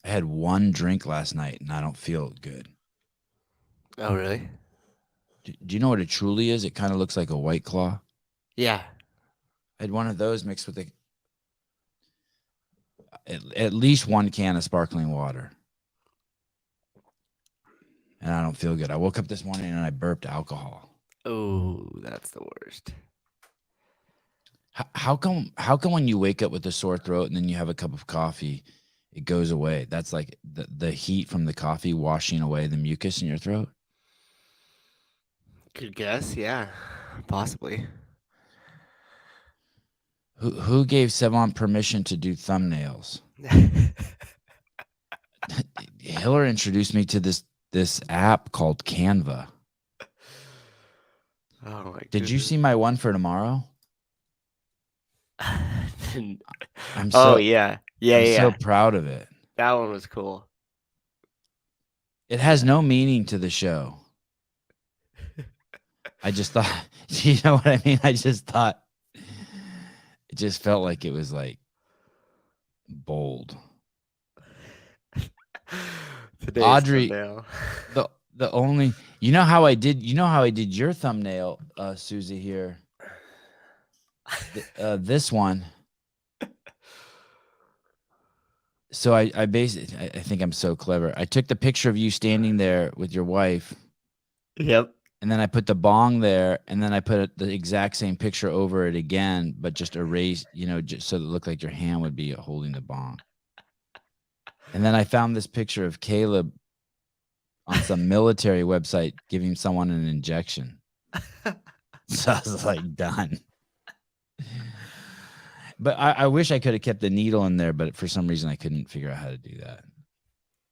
I had one drink last night and I don't feel good. Oh, really? Do you know what a Truly is? It kind of looks like a White Claw. Yeah. I had one of those mixed with at least one can of sparkling water. And I don't feel good. I woke up this morning and I burped alcohol. Oh, that's the worst. How come when you wake up with a sore throat and then you have a cup of coffee, it goes away? That's like the heat from the coffee washing away the mucus in your throat. Good guess. Yeah. Possibly. Who gave Sevan permission to do thumbnails? Hiller introduced me to this app called Canva. Oh my Did you goodness. see my one for tomorrow? I'm Oh so yeah. Yeah, I'm yeah, so yeah. proud of it. That one was cool. It has Yeah. no meaning to the show. I just thought, you know what I mean? I just thought it just felt like it was like bold. Today's Audrey, thumbnail. the only you know how I did your thumbnail, Susie here. This one. So I basically I think I'm so clever. I took the picture of you standing there with your wife, Yep. and then I put the bong there, and then I put the exact same picture over it again, but just erased, just so it looked like your hand would be holding the bong. And then I found this picture of Caleb on some military website giving someone an injection. So I was like, done. But I wish I could have kept the needle in there, but for some reason I couldn't figure out how to do that.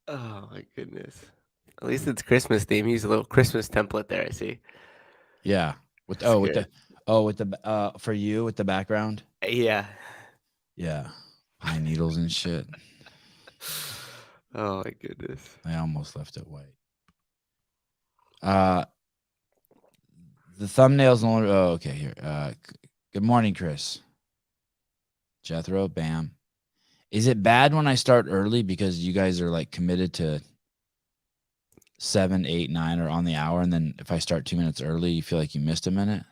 Oh my goodness. At least it's Christmas theme. Use a little Christmas template there, I see. Yeah. That's good. With the for you with the background. Yeah. Yeah. Pine needles and shit. Oh my goodness. I almost left it white. The thumbnail's only. Oh, okay. Here. Good morning, Chris. Jethro, bam. Is it bad when I start early because you guys are like committed to 7, 8, 9 or on the hour, and then if I start 2 minutes early, you feel like you missed a minute?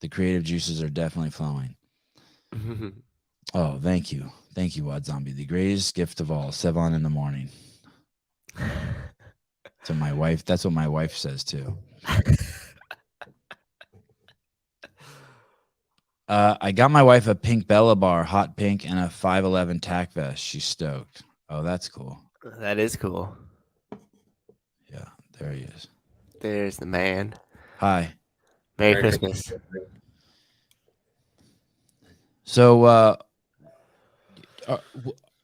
The creative juices are definitely flowing. Oh, thank you. Thank you, Wad Zombie. The greatest gift of all, Sevan in the morning. To my wife. That's what my wife says too. I got my wife a pink Bella bar, hot pink, and a 511 tack vest. She's stoked. Oh, that's cool. That is cool. Yeah, there he is. There's the man. Hi. Merry Christmas. So,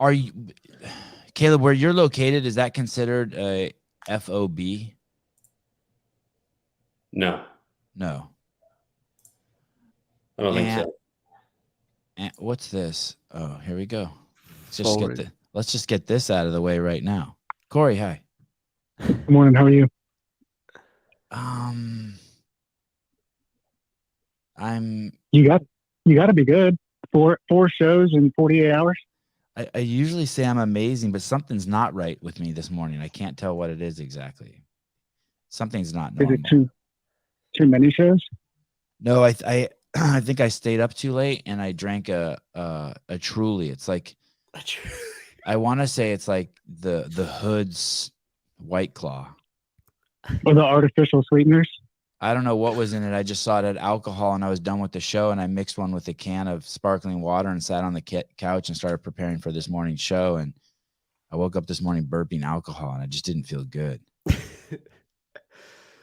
are you, Caleb? Where you're located, is that considered a FOB? No, No. I don't think so. And what's this? Oh, here we go. Forward. Let's just get this out of the way right now. Corey, hi. Good morning. How are you? I'm. You got to be good. Four shows in 48 hours. I usually say I'm amazing, but something's not right with me this morning. I can't tell what it is exactly. Something's not normal. Is it too many shows? No, I think I stayed up too late and I drank a Truly. It's like I want to say it's like the Hood's White Claw. Or the artificial sweeteners? I don't know what was in it. I just saw it had alcohol and I was done with the show and I mixed one with a can of sparkling water and sat on the couch and started preparing for this morning's show. And I woke up this morning burping alcohol and I just didn't feel good.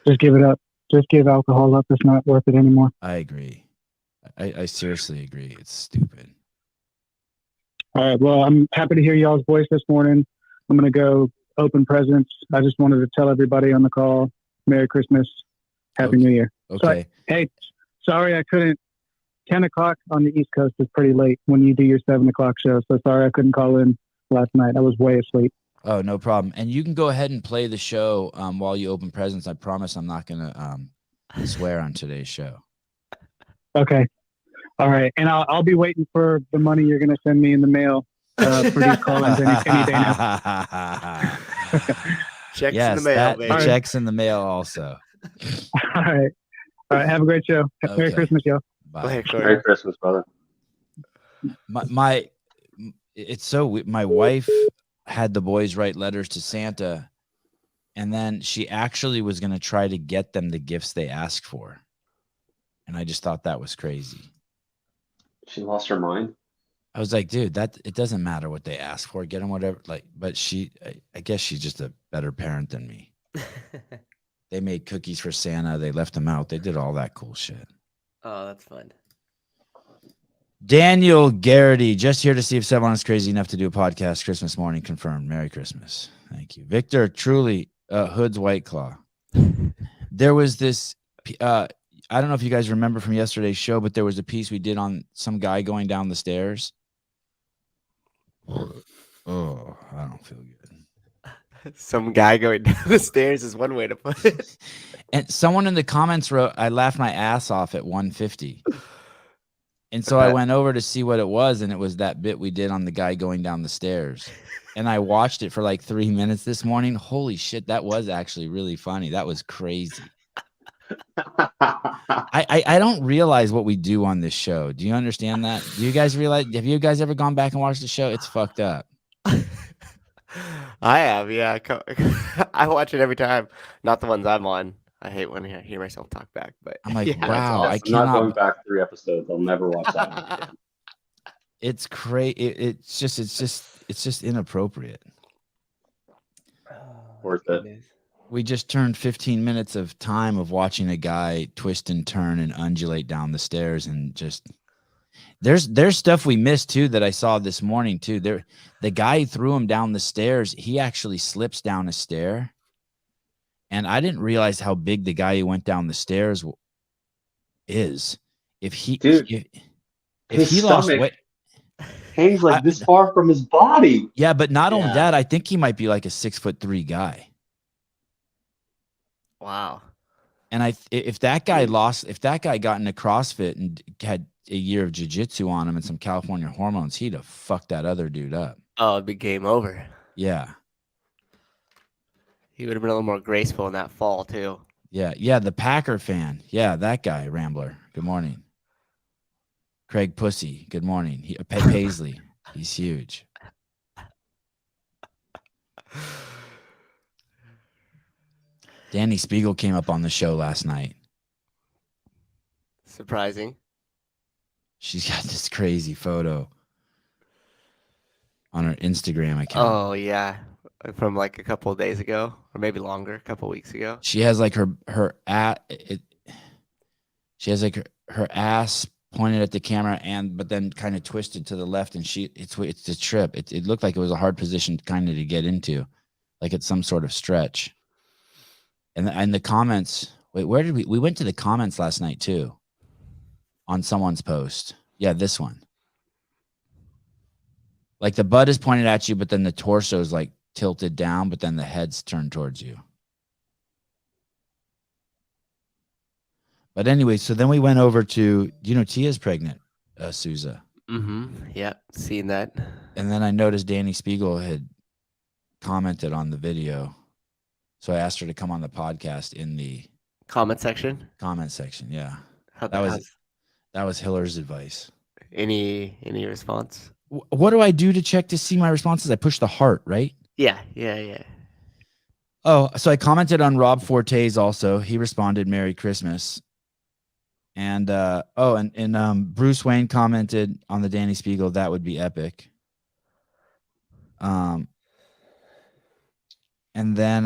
Just give it up. Just give alcohol up. It's not worth it anymore. I agree. I seriously agree. It's stupid. All right. Well, I'm happy to hear y'all's voice this morning. I'm going to go open presents. I just wanted to tell everybody on the call, Merry Christmas. Happy New Year. Okay. So, hey, sorry I couldn't. 10 o'clock on the East Coast is pretty late when you do your 7 o'clock show. So sorry I couldn't call in last night. I was way asleep. Oh, no problem. And you can go ahead and play the show while you open presents. I promise I'm not going to swear on today's show. Okay. All right. And I'll be waiting for the money you're going to send me in the mail for these call-ins any day now. Checks in Yes, the mail, that baby. the checks in the mail also. All right. All right. Have a great show. Merry Okay. Christmas, y'all. Bye. Go ahead, Corey. Merry Christmas, brother. It's so my wife had the boys write letters to Santa, and then she actually was going to try to get them the gifts they asked for, and I just thought that was crazy. She lost her mind. I was like, dude, that it doesn't matter what they ask for, get them whatever. Like, but I guess she's just a better parent than me. They made cookies for Santa. They left them out. They did all that cool shit. Oh, that's fun. Daniel Garrity, just here to see if Sevan is crazy enough to do a podcast. Christmas morning confirmed. Merry Christmas. Thank you. Victor, truly, Hood's White Claw. There was this, I don't know if you guys remember from yesterday's show, but there was a piece we did on some guy going down the stairs. Oh, I don't feel good. Some guy going down the stairs is one way to put it. And someone in the comments wrote, I laughed my ass off at 150. And so I went over to see what it was, and it was that bit we did on the guy going down the stairs. And I watched it for like 3 minutes this morning. Holy shit, that was actually really funny. That was crazy. I don't realize what we do on this show. Do you understand that? Do you guys realize? Have you guys ever gone back and watched the show? It's fucked up. I have, yeah. I watch it every time. Not the ones I'm on. I hate when I hear myself talk back, but I'm like, yeah. wow, I I'm not going cannot. back 3 episodes. I'll never watch that one again. It's crazy. It's just inappropriate. Worth it. We just turned 15 minutes of time of watching a guy twist and turn and undulate down the stairs, and just there's stuff we missed too that I saw this morning too. The guy who threw him down the stairs, he actually slips down a stair, and I didn't realize how big the guy who went down the stairs is. If he Dude, if his he lost stomach weight, hangs like this far from his body. yeah, but not only Yeah. that, I think he might be like a 6'3" guy. Wow. And if that guy got into CrossFit and had a year of jiu-jitsu on him and some California hormones, he'd have fucked that other dude up. Oh, it'd be game over. Yeah. He would have been a little more graceful in that fall too. Yeah. The Packer fan. Yeah, that guy, Rambler. Good morning. Craig Pussy. Good morning. Paisley. He's huge. Danny Spiegel came up on the show last night. Surprising. She's got this crazy photo on her Instagram account. Oh yeah, from like a couple of days ago, or maybe longer, a couple of weeks ago. She has like she has like her ass pointed at the camera but then kind of twisted to the left, and it's a trip. It looked like it was a hard position kind of to get into, like it's some sort of stretch. And the comments, wait, where did we went to the comments last night too, on someone's post. Yeah, this one. Like the butt is pointed at you, but then the torso is like tilted down, but then the head's turned towards you. But anyway, so then we went over to, Tia's pregnant, Souza. Mm-hmm. Yeah, seen that. And then I noticed Danny Spiegel had commented on the video. So I asked her to come on the podcast in the Comment section. comment section. Yeah. How'd That was- how's- That was Hiller's advice. any response? What do I do to check to see my responses? I push the heart, right? Yeah. Oh, so I commented on Rob Forte's also. He responded, Merry Christmas. And Bruce Wayne commented on the Danny Spiegel, that would be epic. And then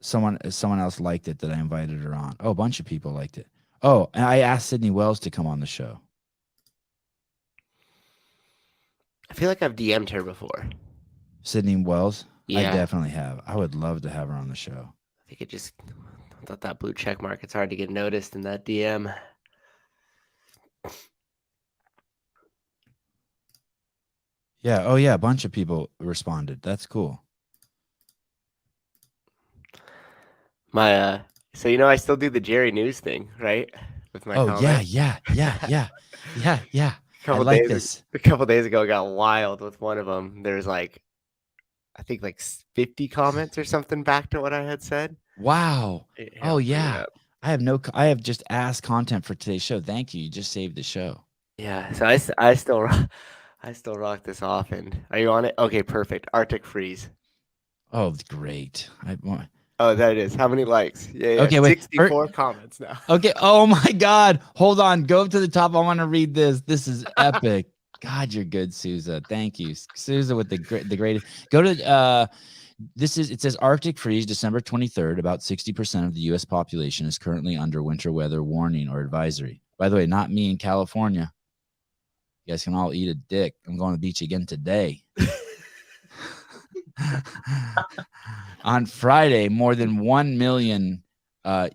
someone else liked it that I invited her on. Oh, a bunch of people liked it. Oh, and I asked Sydney Wells to come on the show. I feel like I've DM'd her before. Sydney Wells? I Yeah. definitely have. I would love to have her on the show. I think I thought that blue check mark, it's hard to get noticed in that DM. Yeah. Oh, yeah. A bunch of people responded. That's cool. My so I still do the Jerry News thing, right? With my Oh, comment. yeah. couple like days, this. A couple days ago, I got wild with one of them. There's like, I think like 50 comments or something back to what I had said. Wow. Here, Oh I'll bring it yeah. up. I have just asked content for today's show. Thank you. You just saved the show. Yeah, so I still I still rock this off. And are you on it? Okay, perfect. Arctic freeze. Oh, great. Oh, that it is. How many likes? Yeah. Okay, wait. 64 comments now. Okay. Oh my God. Hold on. Go up to the top. I want to read this. This is epic. God, you're good, Sousa. Thank you, Sousa, with the greatest. Go to it says Arctic freeze, December 23rd. About 60% of the U.S. population is currently under winter weather warning or advisory. By the way, not me in California. You guys can all eat a dick. I'm going to the beach again today. On Friday, more than 1 million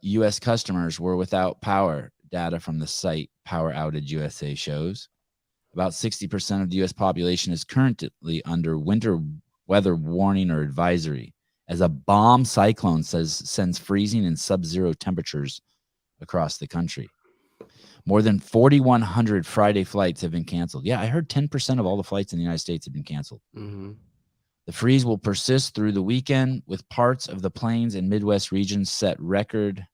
U.S. customers were without power. Data from the site Power Outage USA shows. About 60% of the U.S. population is currently under winter weather warning or advisory as a bomb cyclone sends freezing and sub-zero temperatures across the country. More than 4,100 Friday flights have been canceled. Yeah, I heard 10% of all the flights in the United States have been canceled. Mm-hmm. The freeze will persist through the weekend with parts of the plains and Midwest regions set record.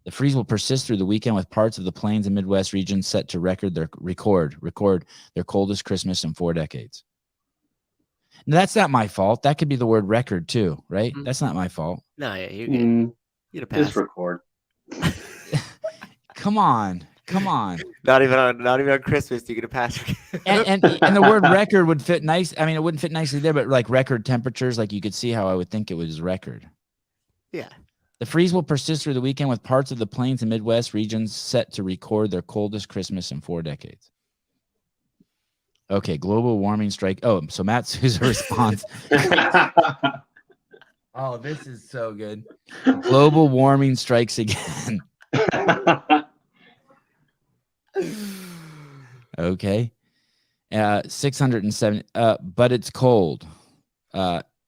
The freeze will persist through the weekend with parts of the plains and Midwest regions set to record their coldest Christmas in 4 decades. Now, that's not my fault. That could be the word record too, right? Mhm. That's not my fault. No, yeah, you get a pass. Just record. Come on. Not even on Christmas, you get a pass. And the word record would fit nice. I mean, it wouldn't fit nicely there, but like record temperatures, like you could see how I would think it was record. Yeah. The freeze will persist through the weekend with parts of the plains and Midwest regions set to record their coldest Christmas in 4 decades. Okay, global warming strike. Oh, so Matt Sousa response. Oh, this is so good. Global warming strikes again. Okay. 670. But it's cold.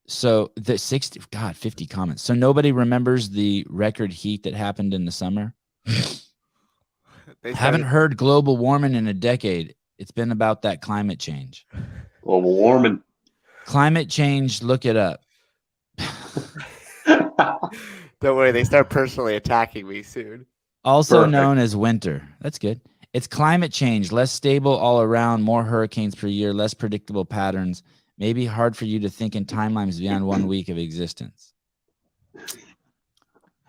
So the 50 comments. So nobody remembers the record heat that happened in the summer. Haven't heard global warming in a decade. It's been about that climate change. Global warming. Climate change, look it up. Don't worry, they start personally attacking me soon. Also Perfect. known as winter. That's good. It's climate change, less stable all around, more hurricanes per year, less predictable patterns. Maybe hard for you to think in timelines beyond 1 week of existence.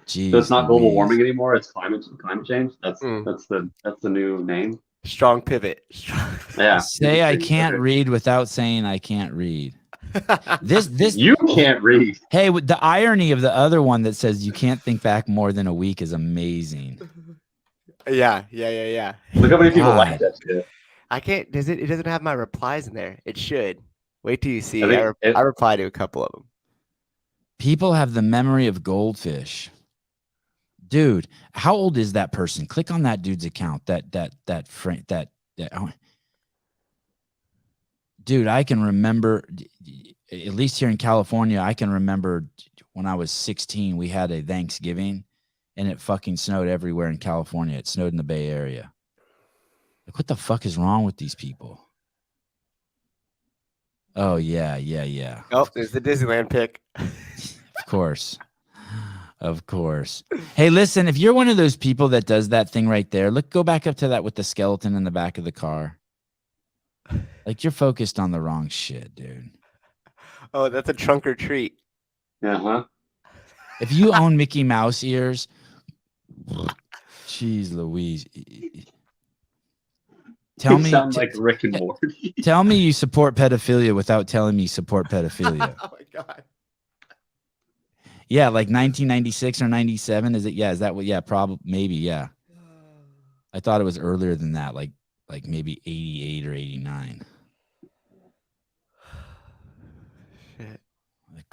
Jeez, So it's not global Louise. warming anymore. It's climate change. That's Mm. that's the new name. Strong pivot. Yeah. Say I can't Okay. read without saying I can't read. This You can't read. Hey, the irony of the other one that says you can't think back more than a week is amazing. Yeah. Look how many people like God. that shit. I can't. It doesn't have my replies in there. It should. Wait till you see. I think I reply to a couple of them. People have the memory of goldfish. Dude, how old is that person? Click on that dude's account. Dude, I can remember, at least here in California, I can remember when I was 16, we had a Thanksgiving and it fucking snowed everywhere in California. It snowed in the Bay Area. Like, what the fuck is wrong with these people? Oh, yeah. Oh, there's the Disneyland pick. Of course. Of course. Hey, listen, if you're one of those people that does that thing right there, go back up to that with the skeleton in the back of the car. Like, you're focused on the wrong shit, dude. Oh, that's a trunk or treat. Uh-huh. If you own Mickey Mouse ears, jeez Louise. Tell You me, sound like Rick and Morty. tell me you support pedophilia without telling me you support pedophilia. Oh my god. Yeah, like 1996 or 97. Is it? Yeah, is that what? Yeah, probably, maybe. Yeah. I thought it was earlier than that, like maybe 88 or 89. Shit.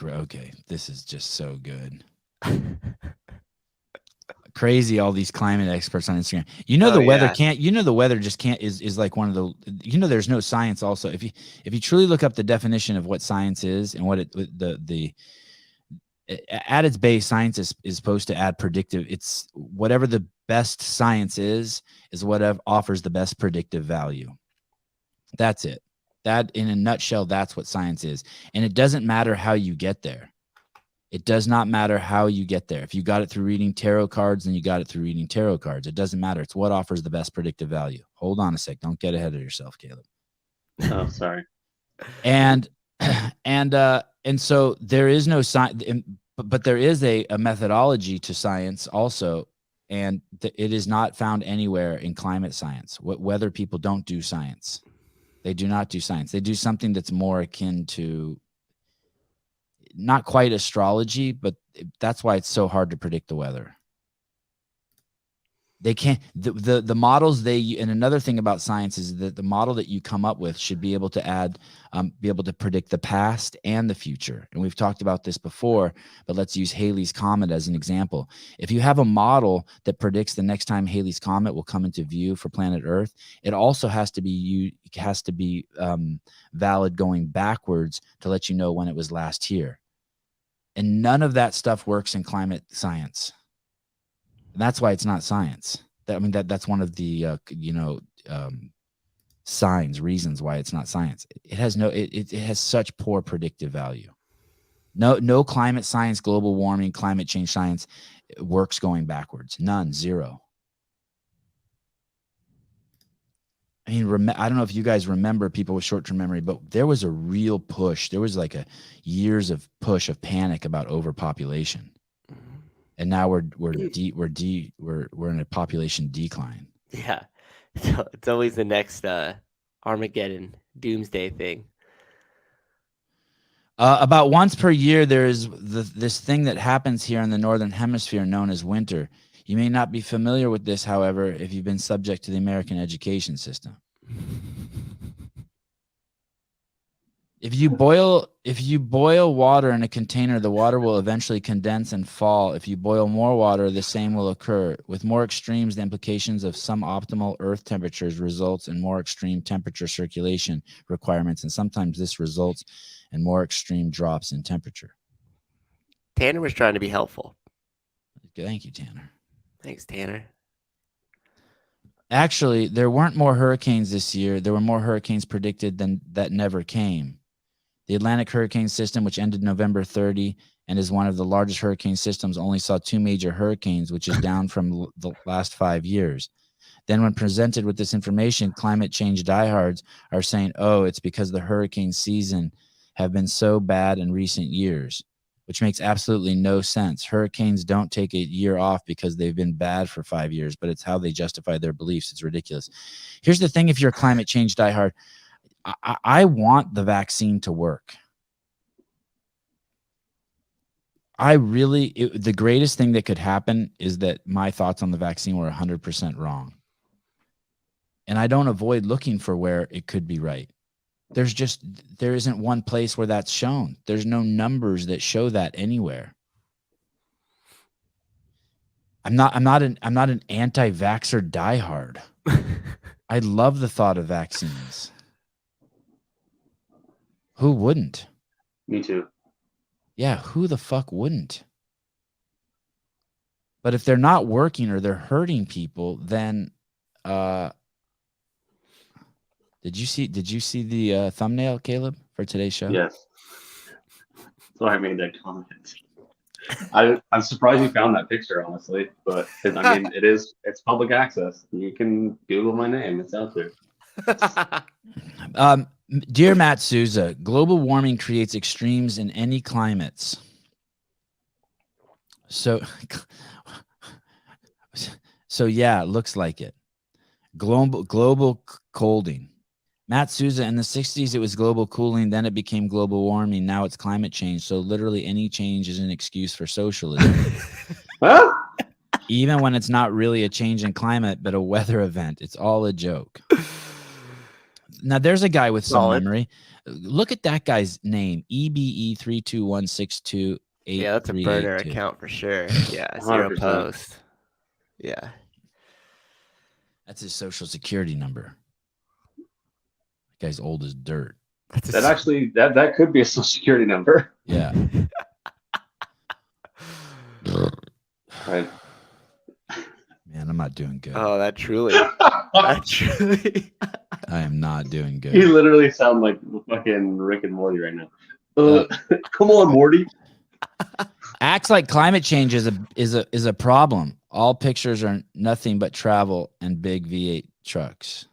Okay, this is just so good. Crazy, all these climate experts on Instagram. You know, the weather can't. You know, the weather just can't. Is like one of the. You know, there's no science. Also, if you truly look up the definition of what science is and what At its base, science is supposed to add predictive. It's whatever the best science is whatever offers the best predictive value. That's it. That, in a nutshell, that's what science is. And it doesn't matter how you get there. It does not matter how you get there. If you got it through reading tarot cards, then you got it through reading tarot cards. It doesn't matter. It's what offers the best predictive value. Hold on a sec. Don't get ahead of yourself, Caleb. Oh, sorry. And so there is no science, but there is a methodology to science also, and it is not found anywhere in climate science. Whether people don't do science, they do not do science. They do something that's more akin to, not quite astrology, but that's why it's so hard to predict the weather. They can't, the models and another thing about science is that the model that you come up with should be able to be able to predict the past and the future. And we've talked about this before, but let's use Halley's Comet as an example. If you have a model that predicts the next time Halley's Comet will come into view for planet Earth, it also has to be valid going backwards to let you know when it was last here. And none of that stuff works in climate science. And that's why it's not science. That's one of the reasons why it's not science. It has such poor predictive value. No climate science, global warming, climate change science works going backwards. None, zero. I mean, I don't know if you guys remember, people with short-term memory, but there was a real push. There was like years of push of panic about overpopulation. And now we're in a population decline. Yeah, so it's always the next Armageddon doomsday thing. About once per year, there is this thing that happens here in the northern hemisphere known as winter. You may not be familiar with this, however, if you've been subject to the American education system. If you boil water in a container, the water will eventually condense and fall. If you boil more water, the same will occur. With more extremes, the implications of some optimal Earth temperatures results in more extreme temperature circulation requirements, and sometimes this results in more extreme drops in temperature. Tanner was trying to be helpful. Thank you, Tanner. Thanks, Tanner. Actually, there weren't more hurricanes this year. There were more hurricanes predicted than that never came. The Atlantic hurricane system, which ended November 30 and is one of the largest hurricane systems, only saw 2 major hurricanes, which is down from the last 5 years. Then when presented with this information, climate change diehards are saying, oh, it's because the hurricane season have been so bad in recent years, which makes absolutely no sense. Hurricanes don't take a year off because they've been bad for 5 years, but it's how they justify their beliefs. It's ridiculous. Here's the thing, if you're a climate change diehard, I want the vaccine to work. The greatest thing that could happen is that my thoughts on the vaccine were 100% wrong. And I don't avoid looking for where it could be right. There isn't one place where that's shown. There's no numbers that show that anywhere. I'm not an anti-vaxxer diehard. I love the thought of vaccines. Who wouldn't? Me too. Yeah, who the fuck wouldn't? But if they're not working or they're hurting people, then did you see the thumbnail, Caleb, for today's show? Yes. So I made that comment. I'm surprised you found that picture, honestly, but I mean, it's public access. You can Google my name; it's out there. Dear Matt Souza, global warming creates extremes in any climates. So yeah, it looks like it. Global colding. Matt Souza, in the 60s, it was global cooling. Then it became global warming. Now it's climate change. So literally any change is an excuse for socialism. Huh? Even when it's not really a change in climate, but a weather event. It's all a joke. Now, there's a guy with some memory. Look at that guy's name, EBE321628382. Yeah, that's a burner account for sure. Yeah, 0 100%. post. Yeah. That's his social security number. That guy's old as dirt. That could be a social security number. Yeah. Right. Man, I'm not doing good. Oh, that truly. That truly. I am not doing You good. literally sound like fucking Rick and Morty right now. Come on, Morty. Acts like climate change is a problem. All pictures are nothing but travel and big V8 trucks.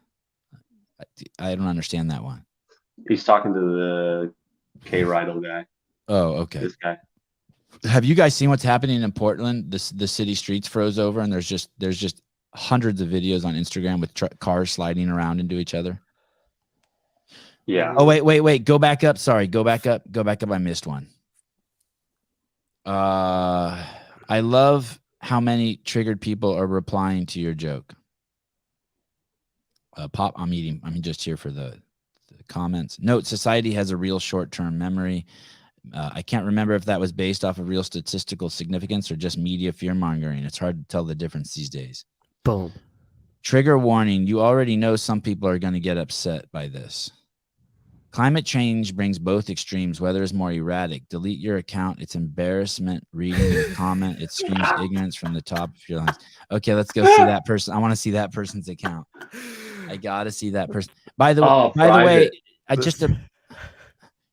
I don't understand that one. He's talking to the K-Rydal guy. Oh, okay. This guy. Have you guys seen what's happening in Portland? The city streets froze over, and there's just hundreds of videos on Instagram with cars sliding around into each other. Yeah. Oh, wait. Go back up. Sorry. Go back up. I missed one. I love how many triggered people are replying to your joke. I'm just here for the comments. Note, society has a real short-term memory. I can't remember if that was based off of real statistical significance or just media fear-mongering. It's hard to tell the difference these days. Boom. Trigger warning. You already know some people are going to get upset by this. Climate change brings both extremes. Weather is more erratic. Delete your account. It's embarrassment. Reading your comment. It screams ignorance from the top of your lungs. Okay, let's go see that person. I want to see that person's account. I got to see that person. By the way, I just...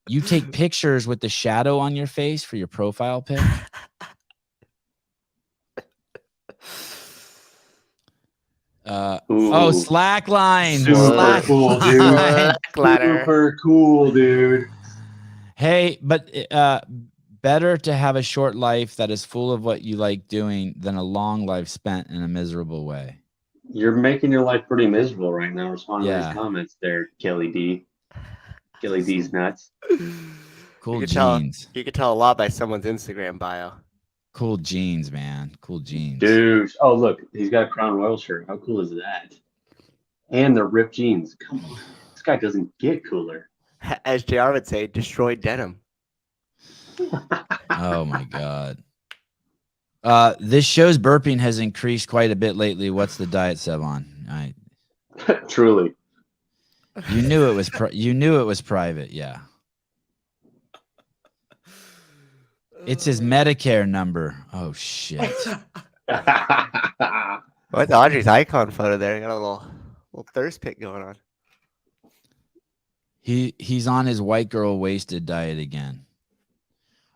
You take pictures with the shadow on your face for your profile pic? Slackline. Super cool, dude. Super cool, dude. Hey, but better to have a short life that is full of what you like doing than a long life spent in a miserable way. You're making your life pretty miserable right now responding to these comments there, Kelly D. Kelly D's nuts. Cool jeans. You could tell a lot by someone's Instagram bio. Cool jeans, man. Cool jeans. Dude. Oh, look. He's got a Crown Royal shirt. How cool is that? And the ripped jeans. Come on. This guy doesn't get cooler. As JR would say, destroyed denim. Oh, my God. This show's burping has increased quite a bit lately. What's the diet, Sevan? Truly. You knew it was private, yeah. It's his Medicare number. Oh shit. What's Audrey's icon photo there? Got a little thirst pit going on. He's on his white girl wasted diet again.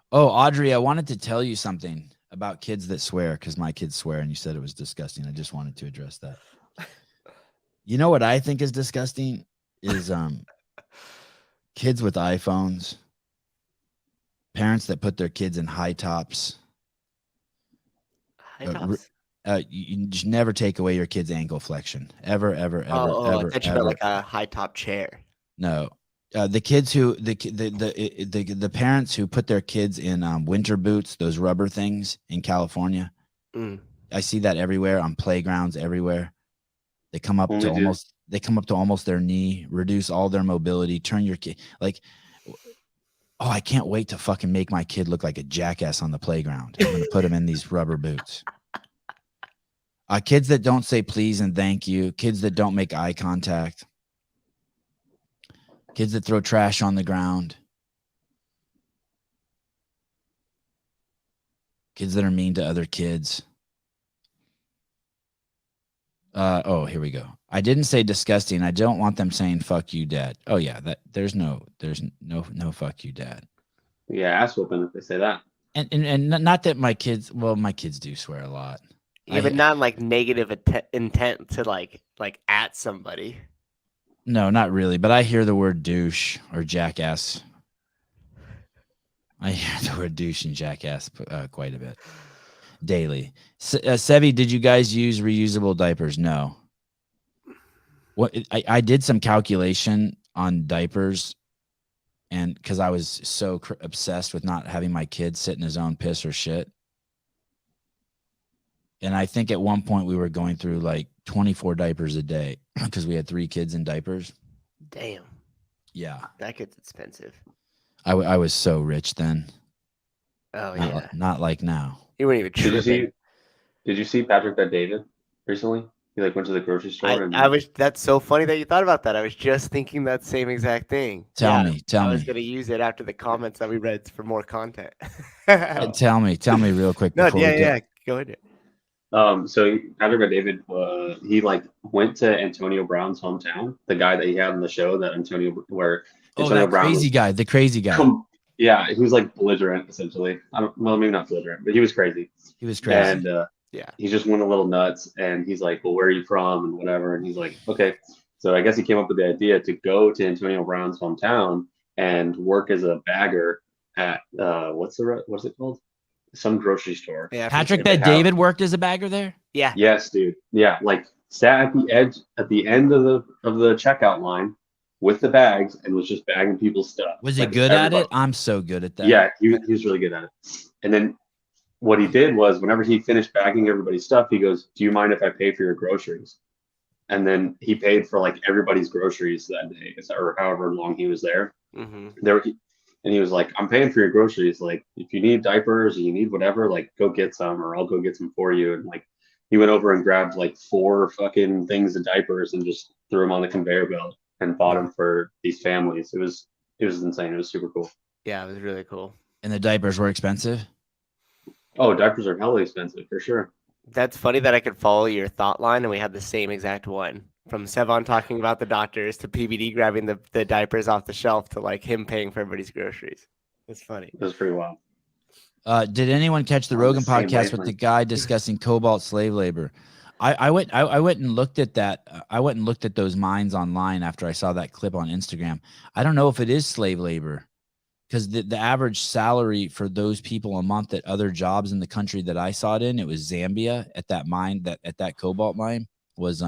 Oh, Audrey, I wanted to tell you something about kids that swear, because my kids swear and you said it was disgusting. I just wanted to address that. You know what I think is disgusting is kids with iPhones, parents that put their kids in high tops. You just never take away your kid's ankle flexion. Ever. I thought you meant like a high top chair. No. The kids who the parents who put their kids in winter boots, those rubber things in California. I see that everywhere on playgrounds everywhere. They come up to almost their knee, reduce all their mobility, turn your kid like, oh, I can't wait to fucking make my kid look like a jackass on the playground. I'm gonna put him in these rubber boots. Kids that don't say please and thank you, kids that don't make eye contact, kids that throw trash on the ground, kids that are mean to other kids. Here we go. I didn't say disgusting. I don't want them saying fuck you, dad. Oh yeah, there's no fuck you, dad. Yeah, ass whooping if they say that. And not that my kids do swear a lot. Yeah, but not like negative intent to like at somebody. No, not really. But I hear the word douche or jackass. I hear the word douche and jackass quite a bit daily. Sevi, did you guys use reusable diapers? No. I did some calculation on diapers, and because I was so obsessed with not having my kid sit in his own piss or shit. And I think at one point we were going through like 24 diapers a day because we had 3 kids in diapers. Damn. Yeah. That gets expensive. I was so rich then. Oh, yeah. Not like now. You weren't even tripping. Did you see Patrick Bet David recently? He like went to the grocery store. That's so funny that you thought about that. I was just thinking that same exact thing. Tell me. I was going to use it after the comments that we read for more content. Tell me real quick. No, yeah. Go ahead. So Patrick David, he like went to Antonio Brown's hometown, the guy that he had on the show that where Antonio that Brown crazy was, guy, the crazy guy. Yeah, he was like belligerent essentially. Well, maybe not belligerent, but he was crazy. He was crazy. And Yeah. he just went a little nuts, and he's like, well, where are you from and whatever, and he's like, okay. So I guess he came up with the idea to go to Antonio Brown's hometown and work as a bagger at what's it called? Some grocery store. Yeah. Patrick David worked as a bagger there? Yeah. Yes, dude. Yeah, like sat at the end of the checkout line with the bags and was just bagging people's stuff. Was he Like, good at it? everybody. I'm so good at that. Yeah, he was really good at it. And then what he did was whenever he finished bagging everybody's stuff, he goes, "Do you mind if I pay for your groceries?" And then he paid for like everybody's groceries that day, or however long he was there. Mm-hmm. And he was like, "I'm paying for your groceries. Like, if you need diapers or you need whatever, like, go get some, or I'll go get some for you." And like, he went over and grabbed like 4 fucking things of diapers and just threw them on the conveyor belt and bought them for these families. It was insane. It was super cool. Yeah, it was really cool. And the diapers were expensive? Oh, diapers are hella expensive for sure. That's funny that I could follow your thought line, and we had the same exact one. From Sevan talking about the doctors to PBD grabbing the diapers off the shelf to like him paying for everybody's groceries. That's funny. It was pretty wild. Did anyone catch the On the Rogan same podcast with the guy discussing cobalt slave labor? I went and looked at that. I went and looked at those mines online after I saw that clip on Instagram. I don't know if it is slave labor, because the average salary for those people a month at other jobs in the country that I saw it in, it was Zambia at that mine, at that cobalt mine, was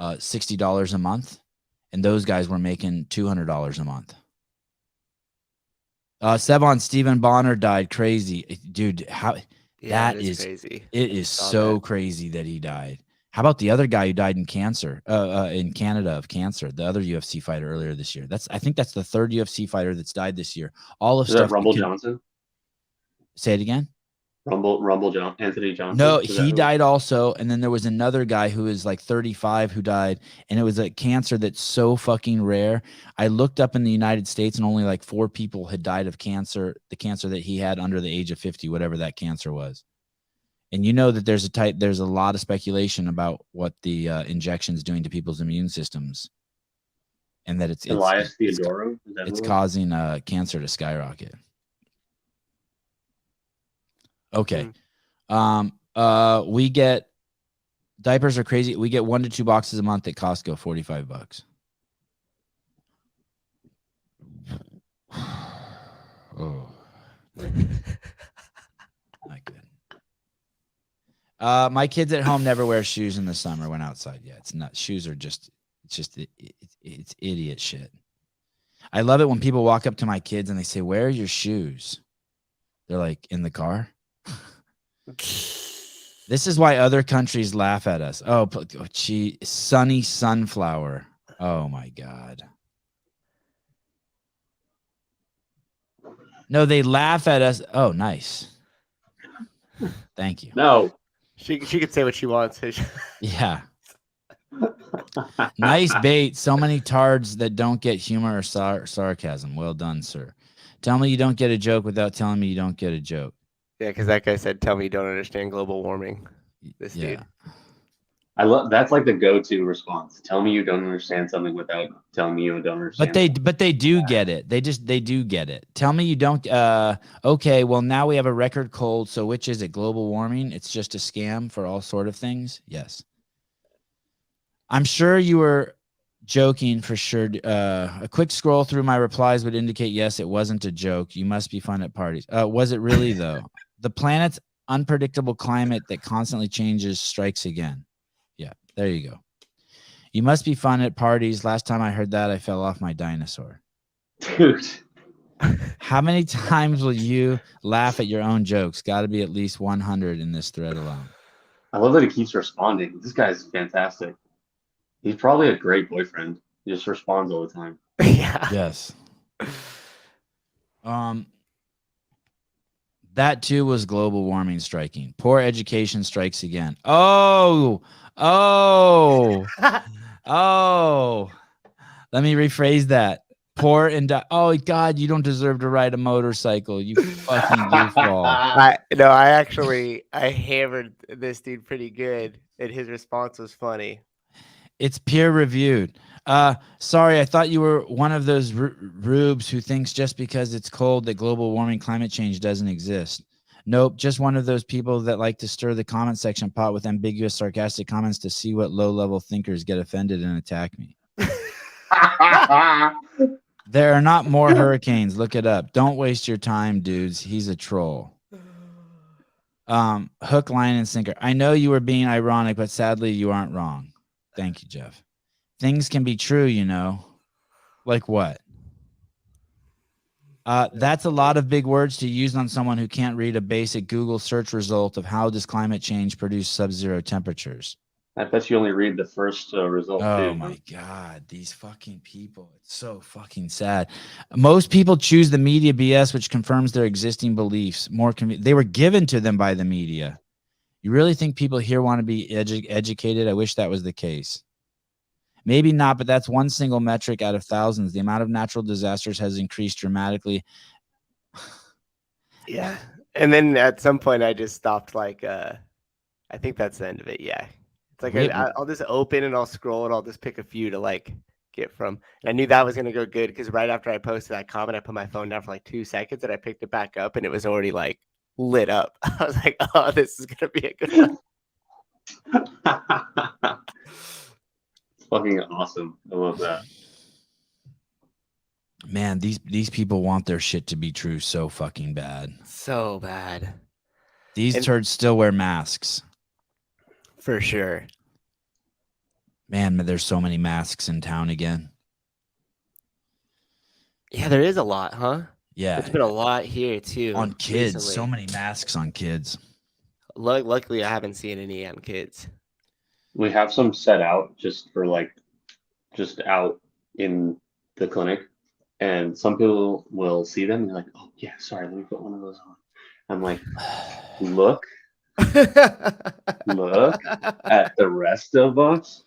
$60 a month, and those guys were making $200 a month. Sevan Stephen Bonner died. Crazy, dude. How Yeah, that it is crazy. It is saw so that. crazy that he died. How about the other guy who died in cancer, in Canada of cancer? The other UFC fighter earlier this year. I think that's the 3rd UFC fighter that's died this year. All of Is stuff. that Rumble Johnson? Say it again. Anthony Johnson. No, Is that he who? died also. And then there was another guy who is like 35 who died, and it was a cancer that's so fucking rare. I looked up in the United States, and only like 4 people had died of cancer, the cancer that he had under the age of 50, whatever that cancer was. And you know that there's a lot of speculation about what the injection's doing to people's immune systems, and that it's Elias Theodorou. Is that it's who? causing cancer to skyrocket. Okay. We get diapers are crazy. We get 1 to 2 boxes a month at Costco, $45. Oh, not good. My kids at home never wear shoes in the summer when outside. Yeah, it's not. Shoes are it's idiot shit. I love it when people walk up to my kids and they say, "Where are your shoes?" They're like, "In the car." This is why other countries laugh at us. Oh, gee, sunny sunflower. Oh my God. No, they laugh at us. Oh, nice. Thank you. No. She could say what she wants. Yeah. Nice bait. So many tards that don't get humor or sarcasm. Well done, sir. Tell me you don't get a joke without telling me you don't get a joke. Yeah, because that guy said, "Tell me you don't understand global warming." This dude. I love that's like the go-to response. Tell me you don't understand something without telling me you don't understand. But they do get it. They do get it. Tell me you don't. Okay, well now we have a record cold. So which is it? Global warming? It's just a scam for all sort of things. Yes. I'm sure you were joking for sure. A quick scroll through my replies would indicate yes, it wasn't a joke. You must be fun at parties. Was it really though? The planet's unpredictable climate that constantly changes strikes again. Yeah, there you go. You must be fun at parties. Last time I heard that, I fell off my dinosaur. Dude. How many times will you laugh at your own jokes? Got to be at least 100 in this thread alone. I love that he keeps responding. This guy's fantastic. He's probably a great boyfriend. He just responds all the time. Yeah. Yes. That too was global warming striking. Poor education strikes again. Oh. Let me rephrase that. Poor and oh God, you don't deserve to ride a motorcycle. You fucking goofball. I hammered this dude pretty good, and his response was funny. It's peer reviewed. Sorry, I thought you were one of those rubes who thinks just because it's cold that global warming climate change doesn't exist. Nope, just one of those people that like to stir the comment section pot with ambiguous, sarcastic comments to see what low-level thinkers get offended and attack me. There are not more hurricanes. Look it up. Don't waste your time, dudes. He's a troll. Hook, line, and sinker. I know you were being ironic, but sadly, you aren't wrong. Thank you, Jeff. Things can be true, you know. Like what? That's a lot of big words to use on someone who can't read a basic Google search result of how does climate change produce sub-zero temperatures. I bet you only read the first result. Oh my God, these fucking people. It's so fucking sad. Most people choose the media BS, which confirms their existing beliefs. They were given to them by the media. You really think people here want to be educated? I wish that was the case. Maybe not, but that's one single metric out of thousands. The amount of natural disasters has increased dramatically. Yeah. And then at some point I just stopped, like, I think that's the end of it. Yeah. It's like I'll just open and I'll scroll and I'll just pick a few to like get from. And I knew that was going to go good because right after I posted that comment, I put my phone down for like 2 seconds and I picked it back up and it was already like lit up. I was like, oh, this is going to be a good one. Fucking awesome. I love that. Man, these people want their shit to be true so fucking bad. So bad. These turds still wear masks. For sure. Man, there's so many masks in town again. Yeah, there is a lot, huh? Yeah. There's been a lot here, too. On kids. Recently. So many masks on kids. Luckily, I haven't seen any on kids. We have some set out just for like, just out in the clinic. And some people will see them and they're like, oh, yeah, sorry, let me put one of those on. I'm like, look at the rest of us.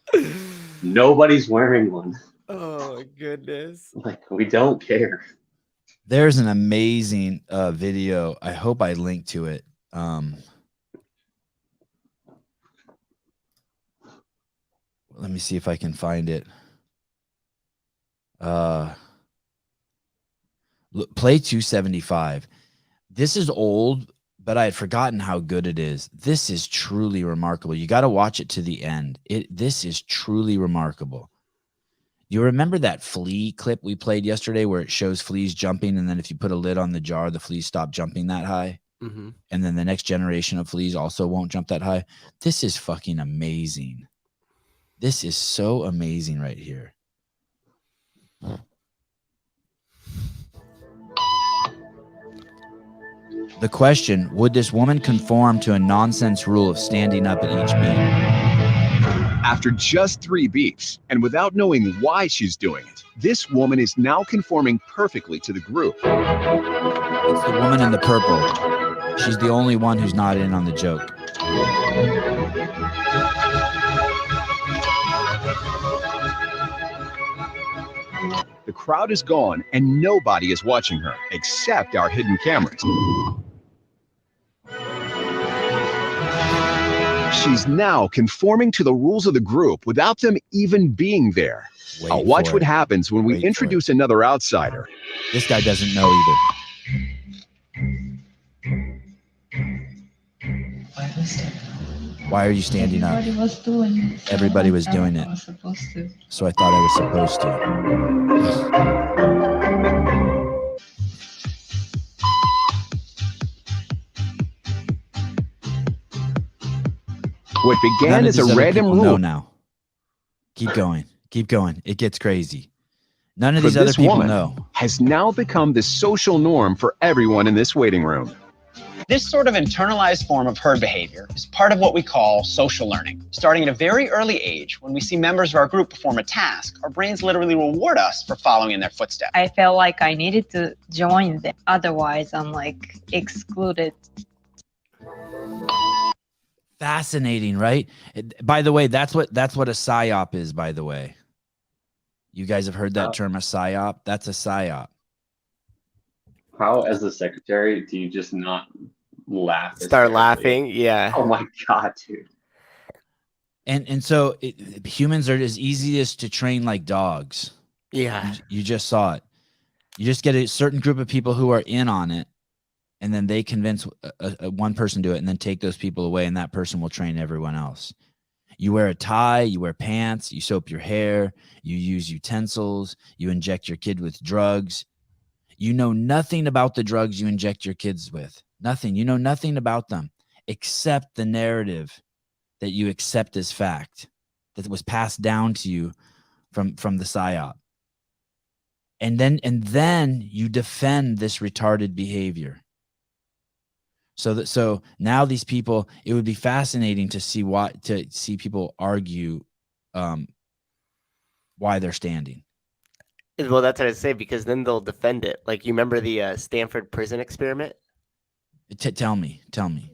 Nobody's wearing one. Oh, my goodness. Like, we don't care. There's an amazing video. I hope I link to it. Let me see if I can find it. Play 275. This is old, but I had forgotten how good it is. This is truly remarkable. You got to watch it to the end. This is truly remarkable. You remember that flea clip we played yesterday where it shows fleas jumping, and then if you put a lid on the jar, the fleas stop jumping that high? Mm-hmm. And then the next generation of fleas also won't jump that high? This is fucking amazing. This is so amazing right here. The question, would this woman conform to a nonsense rule of standing up at each beat? After just 3 beats, and without knowing why she's doing it, this woman is now conforming perfectly to the group. It's the woman in the purple. She's the only one who's not in on the joke. The crowd is gone, and nobody is watching her, except our hidden cameras. She's now conforming to the rules of the group without them even being there. I'll watch what happens when we introduce another outsider. This guy doesn't know either. Why are you standing up? Everybody was doing it. So I thought I was supposed to. What began as a random rule. No, now. Keep going. Keep going. It gets crazy. None of these other people know. Has now become the social norm for everyone in this waiting room. This sort of internalized form of herd behavior is part of what we call social learning. Starting at a very early age, when we see members of our group perform a task, our brains literally reward us for following in their footsteps. I felt like I needed to join them. Otherwise, I'm like excluded. Fascinating, right? By the way, that's what a psyop is, by the way. You guys have heard that term, a psyop? That's a psyop. How, as the secretary, do you just not laugh? Start laughing. Yeah. Oh my God, dude. And so humans are as easiest to train like dogs. Yeah. You just saw it. You just get a certain group of people who are in on it, and then they convince one person to do it, and then take those people away, and that person will train everyone else. You wear a tie, you wear pants, you soap your hair, you use utensils, you inject your kid with drugs. You know nothing about the drugs you inject your kids with. Nothing. You know nothing about them except the narrative that you accept as fact that was passed down to you from the psyop. And then you defend this retarded behavior. So now these people, it would be fascinating to see people argue why they're standing. Well, that's what I say, because then they'll defend it. Like, you remember the Stanford prison experiment? Tell me.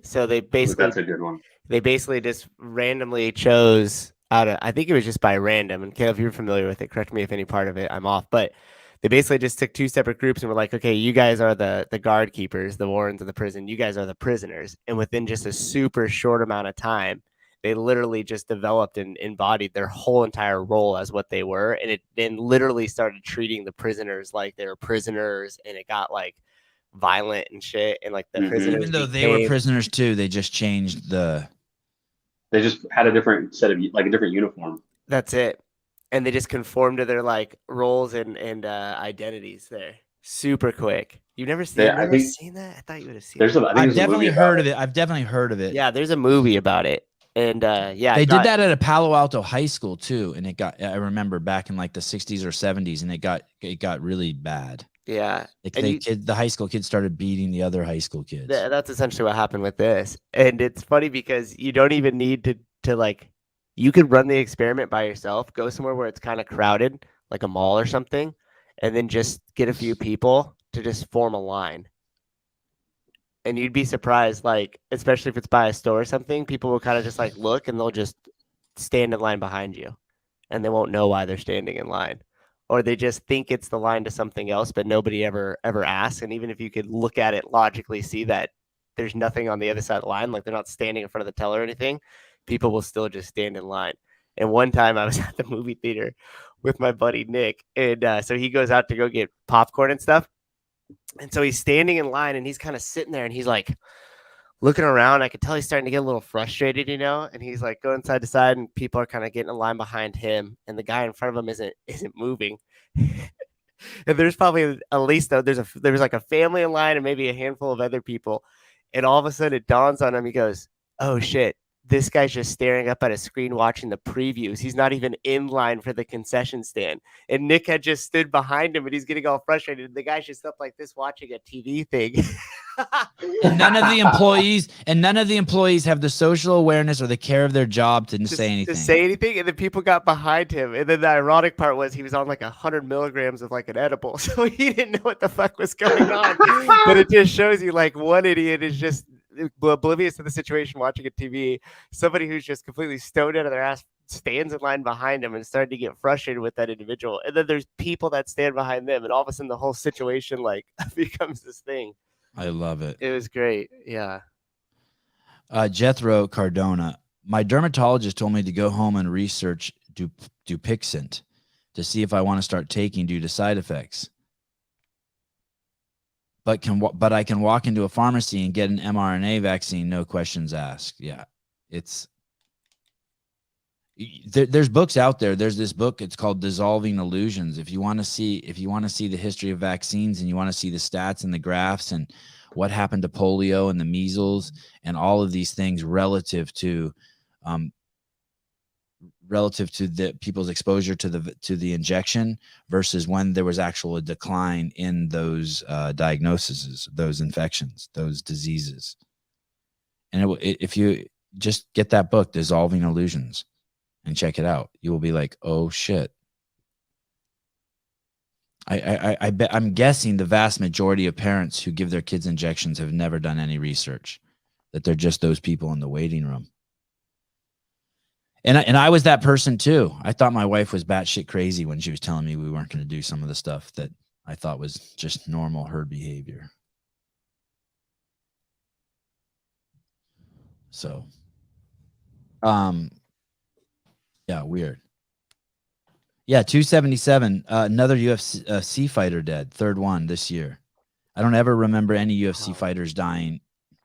So they basically, that's a good one. They basically just randomly chose I think it was just by random. And Caleb, if you're familiar with it, correct me if any part of it I'm off. But they basically just took two separate groups and were like, okay, you guys are the guard keepers, the wardens of the prison. You guys are the prisoners. And within just a super short amount of time, they literally just developed and embodied their whole entire role as what they were. And it then literally started treating the prisoners like they were prisoners, and it got like violent and shit. And like the prisoners, even though they were prisoners too, they just changed they just had a different set of, like, a different uniform. That's it. And they just conformed to their like roles and identities there super quick. You've never seen, seen that? I thought you would have seen it. I've definitely heard of it. I've definitely heard of it. Yeah, there's a movie about it. And yeah, they did that at a Palo Alto high school too, and I remember back in like the 60s or 70s, and it got really bad. Yeah, the high school kids started beating the other high school kids. That's essentially what happened with this. And it's funny because you don't even need to like, you could run the experiment by yourself, go somewhere where it's kind of crowded, like a mall or something, and then just get a few people to just form a line. And you'd be surprised, like, especially if it's by a store or something, people will kind of just like look, and they'll just stand in line behind you, and they won't know why they're standing in line. Or they just think it's the line to something else, but nobody ever asks. And even if you could look at it logically, see that there's nothing on the other side of the line, like they're not standing in front of the teller or anything, people will still just stand in line. And one time I was at the movie theater with my buddy Nick, and so he goes out to go get popcorn and stuff. And so he's standing in line, and he's kind of sitting there, and he's like looking around. I could tell he's starting to get a little frustrated, and he's like going side to side, and people are kind of getting in line behind him, and the guy in front of him isn't moving. And there's probably at least there was like a family in line and maybe a handful of other people. And all of a sudden it dawns on him. He goes, "Oh shit, this guy's just staring up at a screen watching the previews. He's not even in line for the concession stand." And Nick had just stood behind him, and he's getting all frustrated. The guy's just up like this watching a TV thing. And none of the employees have the social awareness or the care of their job to say anything. And then people got behind him. And then the ironic part was he was on like 100 milligrams of like an edible. So he didn't know what the fuck was going on. But it just shows you like one idiot is just oblivious to the situation watching a TV. Somebody who's just completely stoned out of their ass stands in line behind him and started to get frustrated with that individual. And then there's people that stand behind them. And all of a sudden the whole situation like becomes this thing. I love it. It was great. Yeah. Jethro Cardona. My dermatologist told me to go home and research Dupixent to see if I want to start taking due to side effects. But I can walk into a pharmacy and get an mRNA vaccine, no questions asked. Yeah, there's books out there. There's this book. It's called Dissolving Illusions. If you want to see the history of vaccines and you want to see the stats and the graphs and what happened to polio and the measles and all of these things relative to the people's exposure to the injection versus when there was actual decline in those diagnoses, those infections, those diseases. And if you just get that book, Dissolving Illusions, and check it out, you will be like, oh shit. I bet, I'm guessing the vast majority of parents who give their kids injections have never done any research, that they're just those people in the waiting room. And I was that person too. I thought my wife was batshit crazy when she was telling me we weren't going to do some of the stuff that I thought was just normal herd behavior. So, yeah, weird. Yeah, 277. Another UFC fighter dead. Third one this year. I don't ever remember any UFC fighters dying.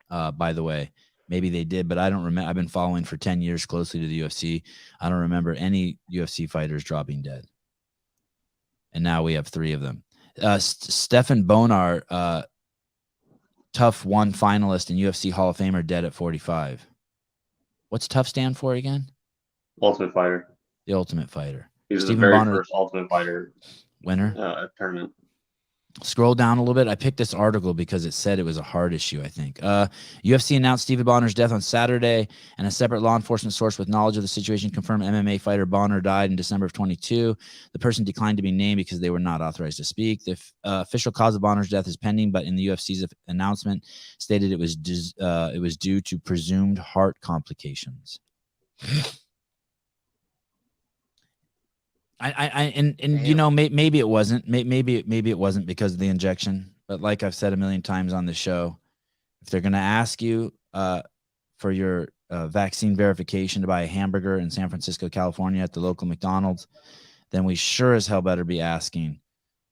By the way, maybe they did, but I don't remember. I've been following for 10 years closely to the UFC. I don't remember any UFC fighters dropping dead. And now we have 3 of them. Stephan Bonnar, Tough 1 finalist and UFC Hall of Famer, dead at 45. What's Tough stand for again? Ultimate Fighter. The Ultimate Fighter. He was Stephen the very Bonnar, first Ultimate Fighter winner. Tournament. Scroll down a little bit. I picked this article because it said it was a hard issue, I think. UFC announced Stephen Bonnar's death on Saturday, and a separate law enforcement source with knowledge of the situation confirmed MMA fighter Bonnar died in December of 22. The person declined to be named because they were not authorized to speak. The official cause of Bonnar's death is pending, but in the UFC's announcement stated it was due to presumed heart complications. You know, maybe it wasn't. Maybe it wasn't because of the injection. But like I've said a million times on the show, if they're going to ask you for your vaccine verification to buy a hamburger in San Francisco, California at the local McDonald's, then we sure as hell better be asking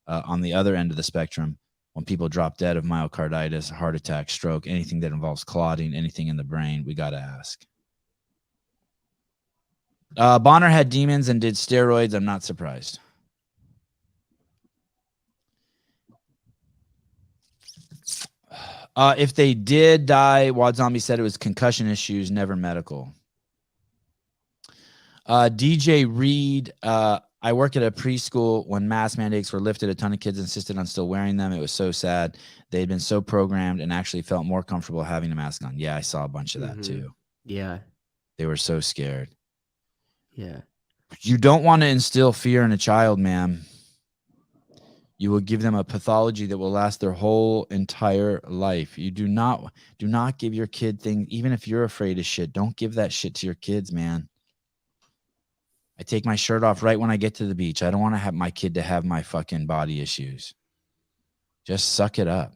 on the other end of the spectrum when people drop dead of myocarditis, heart attack, stroke, anything that involves clotting, anything in the brain, we got to ask. Bonnar had demons and did steroids. I'm not surprised. If they did die, Wad Zombie said it was concussion issues, never medical. DJ Reed, I work at a preschool. When mask mandates were lifted, a ton of kids insisted on still wearing them. It was so sad. They had been so programmed and actually felt more comfortable having a mask on. Yeah, I saw a bunch of that too. Yeah. They were so scared. Yeah. You don't want to instill fear in a child, ma'am. You will give them a pathology that will last their whole entire life. You do not give your kid things, even if you're afraid of shit. Don't give that shit to your kids, man. I take my shirt off right when I get to the beach. I don't want to have my kid to have my fucking body issues. Just suck it up.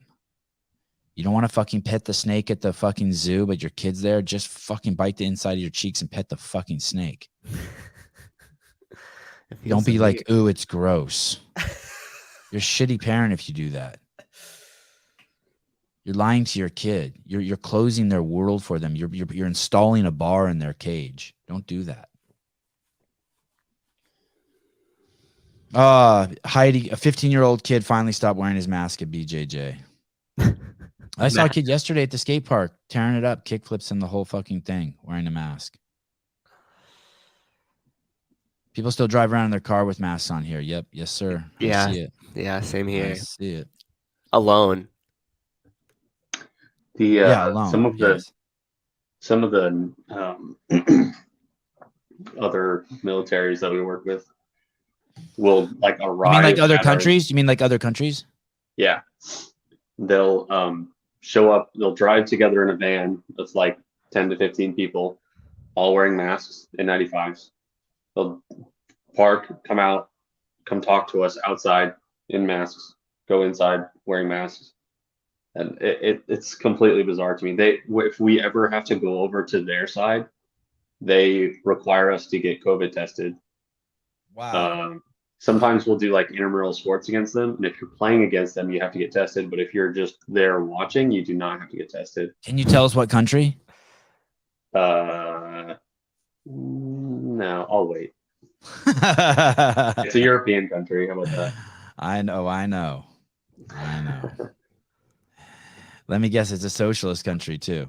You don't want to fucking pet the snake at the fucking zoo, but your kid's there. Just fucking bite the inside of your cheeks and pet the fucking snake. Don't be like, ooh, it's gross. You're a shitty parent if you do that. You're lying to your kid. You're closing their world for them. You're installing a bar in their cage. Don't do that. Heidi, a 15-year-old kid finally stopped wearing his mask at BJJ. I saw a kid yesterday at the skate park tearing it up, kickflips and the whole fucking thing, wearing a mask. People still drive around in their car with masks on here. Yep. Yes, sir. Yeah. I see it. Yeah, same here. I see it. Alone. Alone. Some of the other militaries that we work with will like arrive. You mean like other countries? You mean like other countries? Yeah. They'll show up, they'll drive together in a van that's like 10 to 15 people, all wearing masks and 95s. They'll park, come out, come talk to us outside in masks, go inside wearing masks. And it's completely bizarre to me. If we ever have to go over to their side, they require us to get COVID tested. Wow. Sometimes we'll do like intramural sports against them. And if you're playing against them, you have to get tested. But if you're just there watching, you do not have to get tested. Can you tell us what country? No, I'll wait. It's a European country. How about that? I know. Let me guess, it's a socialist country too.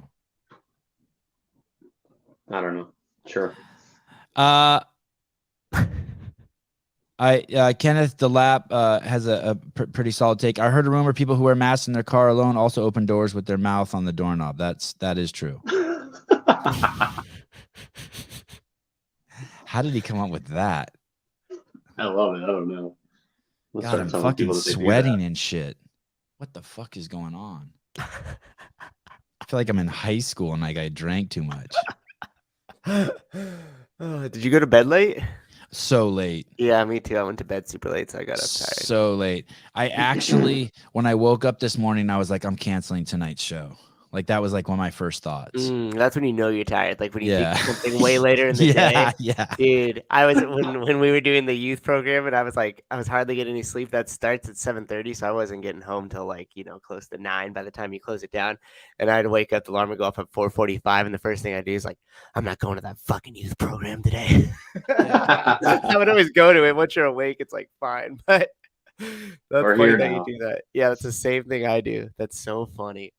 I don't know. Sure. Kenneth DeLapp has a pretty solid take. I heard a rumor people who wear masks in their car alone also open doors with their mouth on the doorknob. That is true. How did he come up with that? I love it. I don't know. God, I'm fucking sweating and shit. What the fuck is going on? I feel like I'm in high school and like I drank too much. Did you go to bed late? So late. Yeah, me too. I went to bed super late, so I got up tired. So late. I actually, when I woke up this morning, I was like, I'm canceling tonight's show. Like that was like one of my first thoughts. That's when you know you're tired. Like when you Yeah. think of something way later in the day. Yeah. Dude, I was when we were doing the youth program, and I was hardly getting any sleep. That starts at 7:30, so I wasn't getting home till like close to 9 by the time you close it down. And I'd wake up, the alarm would go off at 4:45, and the first thing I do is like, I'm not going to that fucking youth program today. I would always go to it. Once you're awake, it's like fine, but that's funny that you do that. Yeah, that's the same thing I do. That's so funny.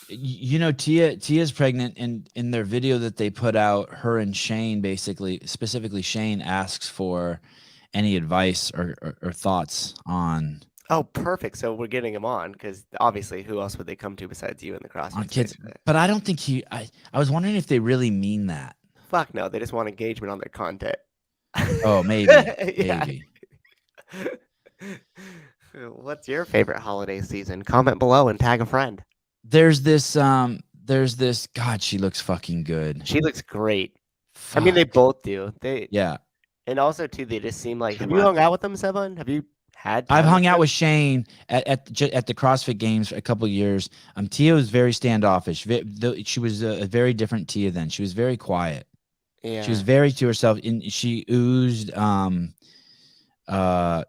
Tia's pregnant, and in their video that they put out, her and Shane, specifically Shane, asks for any advice or thoughts on. Oh, perfect. So we're getting him on because obviously, who else would they come to besides you in the CrossFit on kids? But I don't think I was wondering if they really mean that. Fuck no, they just want engagement on their content. Oh, maybe. Maybe. What's your favorite holiday season? Comment below and tag a friend. There's this God, she looks fucking good. She looks great. Fuck. I mean, they both do. Yeah. And also too, they just seem like, have you hung out with them, Sevan? Have you had I've hung out with Shane at the CrossFit Games for a couple of years. Tia was very standoffish. She was a very different Tia then. She was very quiet. Yeah. She was very to herself, and she oozed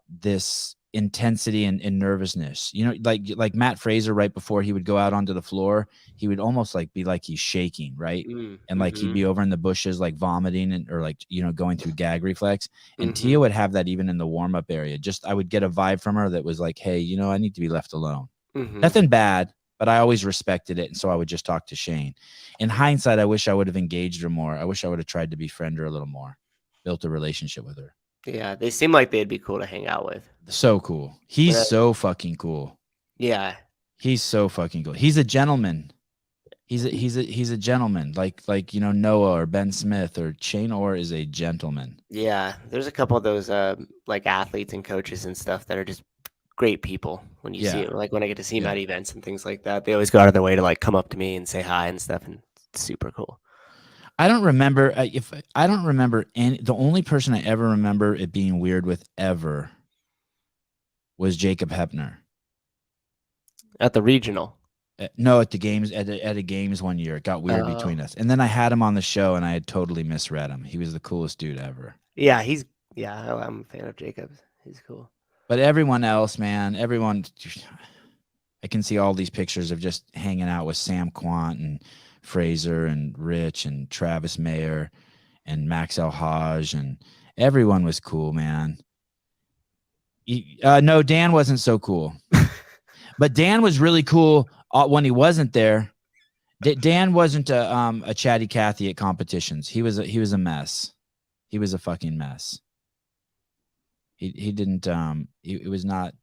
this intensity and nervousness. Like Matt Fraser, right before he would go out onto the floor, he would almost like be like he's shaking, right? And like he'd be over in the bushes like vomiting or like going through gag reflex. And Tia would have that even in the warm-up area. I would get a vibe from her that was like, hey, I need to be left alone. Nothing bad, but I always respected it, and so I would just talk to Shane. In hindsight, I wish I would have engaged her more. I wish I would have tried to befriend her a little more, built a relationship with her. Yeah, they seem like they'd be cool to hang out with. So cool. He's so fucking cool. Yeah. He's so fucking cool. He's a gentleman. He's a gentleman. Like Noah or Ben Smith or Shane Orr is a gentleman. Yeah. There's a couple of those like athletes and coaches and stuff that are just great people when you see them. Like when I get to see them at events and things like that, they always go out of their way to like come up to me and say hi and stuff, and it's super cool. I don't remember the only person I ever remember it being weird with ever was Jacob Hepner. At the regional. No, at the games, at a games one year, it got weird between us. And then I had him on the show and I had totally misread him. He was the coolest dude ever. Yeah, I'm a fan of Jacob's. He's cool. But everyone else, man, I can see all these pictures of just hanging out with Sam Quant and Fraser and Rich and Travis Mayer and Max El Haj, and everyone was cool, man. No, Dan wasn't so cool. But Dan was really cool when he wasn't there. Dan wasn't a chatty Cathy at competitions. He was a mess. He was a fucking mess. He didn't it was not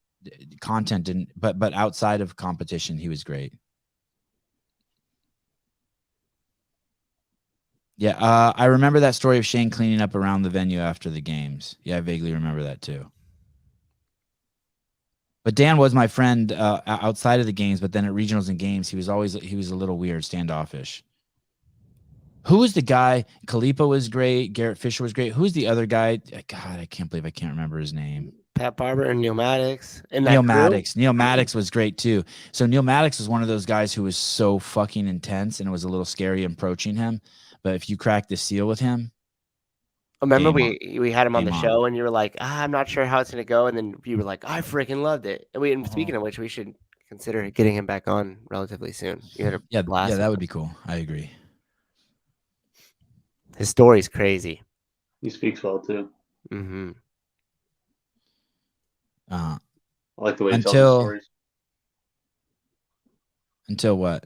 content didn't but outside of competition he was great. Yeah, I remember that story of Shane cleaning up around the venue after the games. Yeah, I vaguely remember that too. But Dan was my friend outside of the games, but then at regionals and games, he was a little weird, standoffish. Who was the guy? Kalipa was great. Garrett Fisher was great. Who's the other guy? God, I can't believe I can't remember his name. Pat Barber and Neil Maddox. Neil Maddox was great too. So Neil Maddox was one of those guys who was so fucking intense, and it was a little scary approaching him. But if you crack the seal with him, remember we had him on the show, and you were like, I'm not sure how it's gonna go, and then you were like, I freaking loved it. And speaking of which, we should consider getting him back on relatively soon. Yeah, that would be cool. I agree. His story's crazy. He speaks well too. Mm-hmm. I like the way he tells the stories. Until what?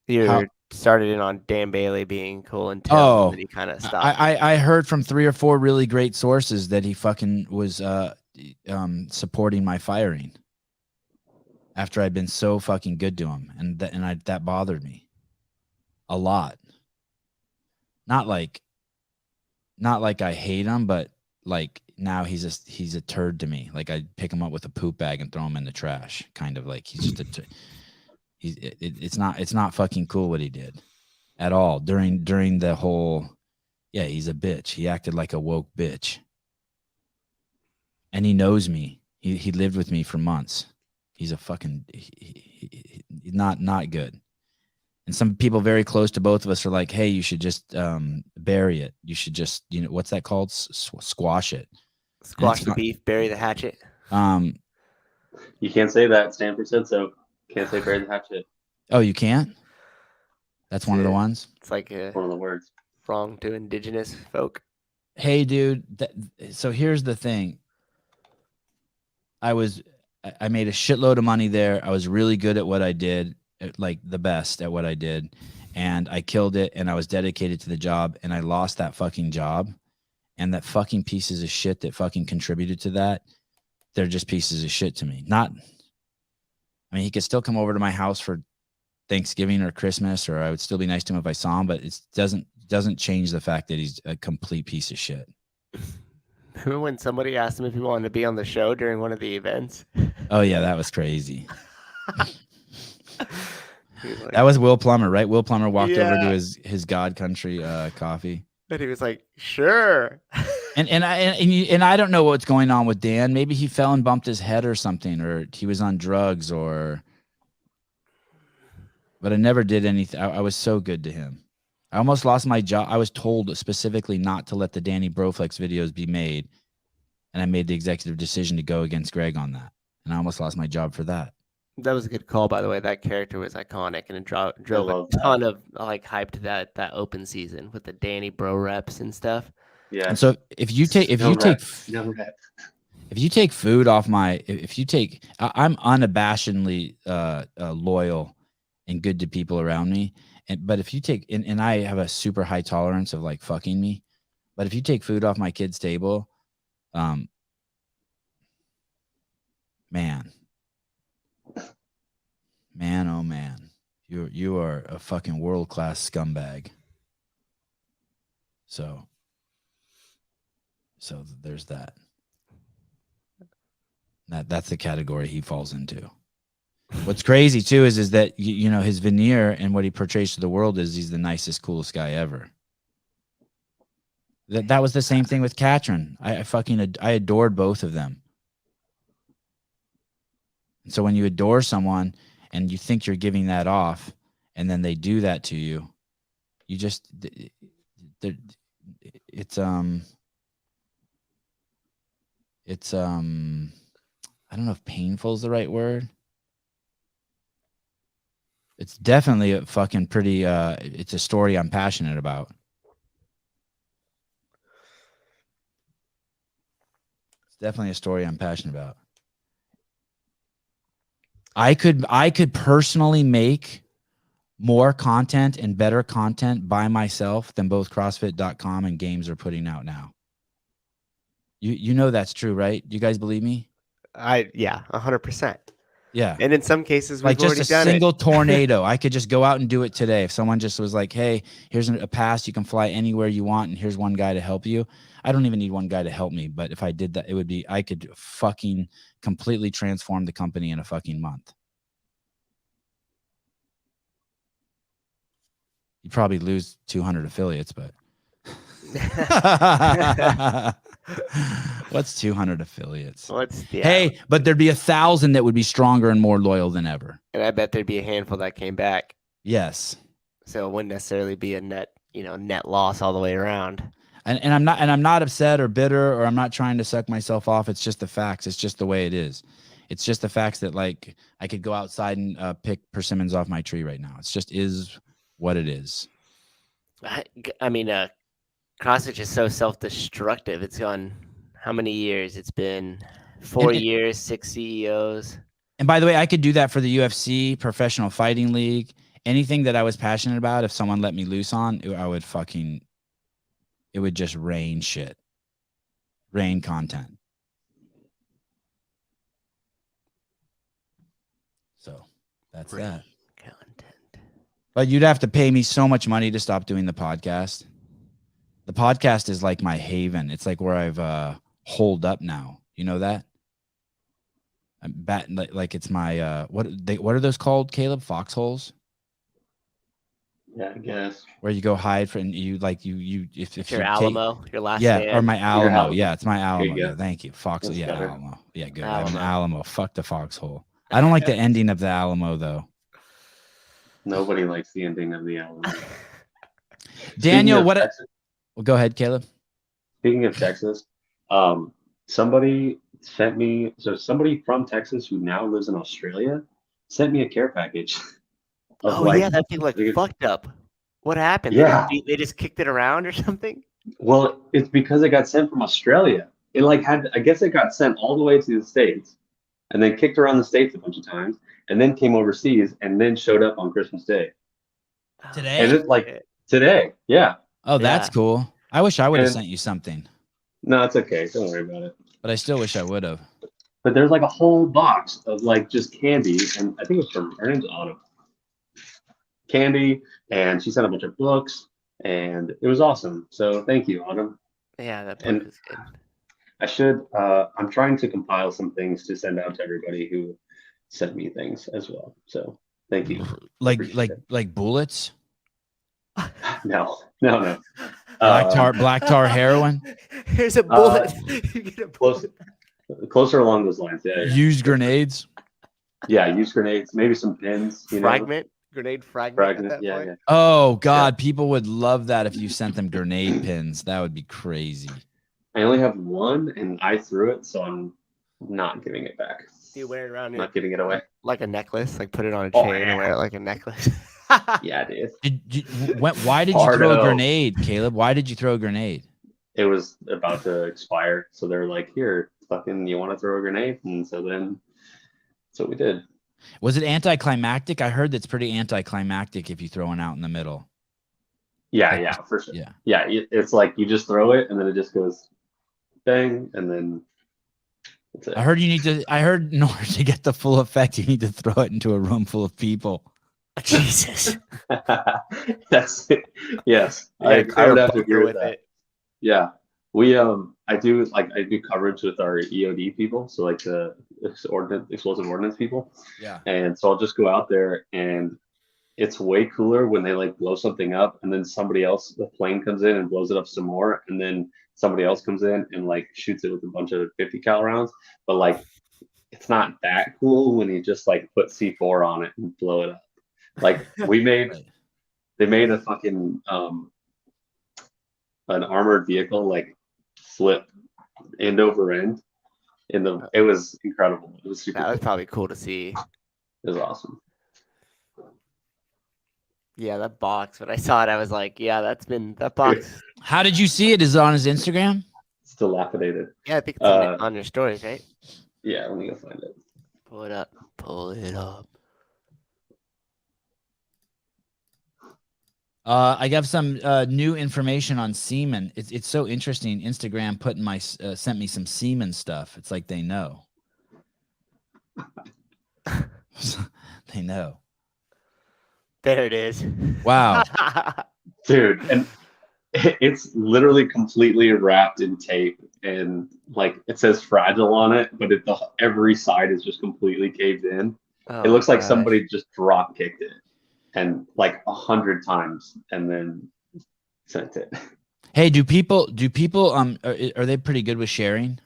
You started in on Dan Bailey being cool until he kind of stopped. I heard from 3 or 4 really great sources that he fucking was supporting my firing after I'd been so fucking good to him, and that bothered me a lot. Not like I hate him, but like now he's a turd to me. Like I'd pick him up with a poop bag and throw him in the trash. Kind of like he's just it's not fucking cool what he did at all during the whole. Yeah, he's a bitch. He acted like a woke bitch. And he knows me. He lived with me for months. He's a fucking not good. And some people very close to both of us are like, hey, you should just bury it. You should just, what's that called? Squash it. Squash the beef, bury the hatchet. You can't say that. Stanford said so. Can't say bury the hatchet. Oh, you can't? That's one of the ones? It's like one of the words. Wrong to indigenous folk. Hey, dude. So here's the thing. I made a shitload of money there. I was really good at what I did, like the best at what I did. And I killed it, and I was dedicated to the job, and I lost that fucking job. And that fucking pieces of shit that fucking contributed to that, they're just pieces of shit to me. He could still come over to my house for Thanksgiving or Christmas, or I would still be nice to him if I saw him, but it doesn't change the fact that he's a complete piece of shit. Remember when somebody asked him if he wanted to be on the show during one of the events? Oh yeah, that was crazy. That was Will Plummer, right? Will Plummer walked over to his God Country coffee. And he was like, sure. And I don't know what's going on with Dan. Maybe he fell and bumped his head or something, or he was on drugs, but I never did anything. I was so good to him. I almost lost my job. I was told specifically not to let the Danny Broflex videos be made. And I made the executive decision to go against Greg on that. And I almost lost my job for that. That was a good call, by the way. That character was iconic, and it drove a ton of hype to that open season with the Danny Bro reps and stuff. Yeah. And so if you take food off I'm unabashedly loyal and good to people around me. But if you take, and I have a super high tolerance of like fucking me, but if you take food off my kid's table, man, oh man, you are a fucking world-class scumbag. So there's that. That's the category he falls into. What's crazy too is that his veneer and what he portrays to the world is he's the nicest, coolest guy ever. That was the same thing with Katrin. I adored both of them. And so when you adore someone and you think you're giving that off, and then they do that to you, you just it's I don't know if painful is the right word. It's definitely a fucking pretty it's a story I'm passionate about. It's definitely a story I'm passionate about. I could personally make more content and better content by myself than both CrossFit.com and games are putting out now. You know that's true, right? You guys believe me? 100%. Yeah. And in some cases, we've like just already a done single it. tornado. I could just go out and do it today. If someone just was like, hey, here's a pass, you can fly anywhere you want, and here's one guy to help you. I don't even need one guy to help me, but if I did that, I could fucking completely transform the company in a fucking month. You'd probably lose 200 affiliates, but what's 200 affiliates? Hey, but there'd be 1,000 that would be stronger and more loyal than ever. And I bet there'd be a handful that came back. Yes. So it wouldn't necessarily be a net loss all the way around. And I'm not upset or bitter, or I'm not trying to suck myself off. It's just the facts. It's just the way it is. It's just the facts that like I could go outside and pick persimmons off my tree right now. It's just is what it is. I mean, CrossFit is so self-destructive. It's gone how many years? It's been 4 years, 6 CEOs. And by the way, I could do that for the UFC, Professional Fighting League, anything that I was passionate about. If someone let me loose on, it would just rain shit, rain content. So that's that. Content. But you'd have to pay me so much money to stop doing the podcast. The podcast is like my haven. It's like where I've holed up now. You know that? I'm like it's my what are those called, Caleb? Foxholes? Yeah, I guess. Where you go hide for, and you like if Your you Alamo, your last yeah, stand. or my Alamo. Alamo. Yeah, it's my Alamo. you go. Yeah, thank you, Fox. That's Yeah, better. Alamo. Yeah, good. I have an Alamo. Alamo. Fuck the foxhole. I don't like the ending of the Alamo though. Nobody likes the ending of the Alamo. Daniel, what? Well, go ahead, Caleb. Speaking of Texas, somebody sent me, so somebody from Texas who now lives in Australia sent me a care package. Oh yeah, that thing like fucked up. What happened? Yeah. They just kicked it around or something? Well, it's because it got sent from Australia. It I guess it got sent all the way to the States and then kicked around the States a bunch of times and then came overseas and then showed up on Christmas Day. Today? And it's like today. Yeah. Oh, that's cool. I wish I would have And- sent you something, No, it's okay. Don't worry about it. but I still wish I would have. But there's like a whole box of like just candy, and I think it was from her name's Autumn. Candy, and she sent a bunch of books, and it was awesome. So thank you, Autumn. Yeah, that book And- is good. I should. I'm trying to compile some things to send out to everybody who sent me things as well. So thank you. Like Appreciate like bullets, No. black tar heroin, Here's a bullet. You get a bullet. Closer along those lines. Yeah. used grenades. Yeah. Use grenades, maybe some pins. You know? Fragment. Grenade fragment. At that Yeah. point. Yeah. Oh God, people would love that if you sent them grenade pins. That would be crazy. I only have one, and I threw it, so I'm not giving it back. Do you wear it around I'm your, not giving it away. like a necklace? Like put it on a Oh, chain and yeah. wear it like a necklace? Yeah, dude. Why did you Hard throw a no. grenade, Caleb? Why did you throw a grenade? It was about to expire, so they're like, "Here, fucking, you want to throw a grenade?" And so then, that's what we did. Was it anticlimactic? I heard that's pretty anticlimactic if you throw one out in the middle. Yeah, for sure. Yeah. It's like you just throw it, and then it just goes bang, and then that's it. I heard in order to get the full effect, you need to throw it into a room full of people. Jesus. That's it. Yes, You I gotta would clear a have to bunker agree with that. it. Yeah, we I do coverage with our EOD people, so like the explosive ordnance people. Yeah. And so I'll just go out there, and it's way cooler when they like blow something up, and then the plane comes in and blows it up some more, and then somebody else comes in and like shoots it with a bunch of 50 cal rounds. But like, it's not that cool when you just like put C4 on it and blow it up. Like they made a fucking an armored vehicle like flip end over end. It was incredible. It was super. That was cool. probably cool to see. It was awesome. Yeah, that box. When I saw it, I was like, yeah, that box. How did you see it? Is it on his Instagram? It's dilapidated. Yeah, I think it's on your stories, right? Yeah, let me go find it. Pull it up. Pull it up. I got some new information on semen. It's so interesting. Instagram sent me some semen stuff. It's like they know. They know. There it is. Wow. Dude, and it's literally completely wrapped in tape, and like it says fragile on it, but every side is just completely caved in. Oh, It looks like gosh. somebody just drop kicked it, and like 100 times, and then sent it. Hey, do people are they pretty good with sharing?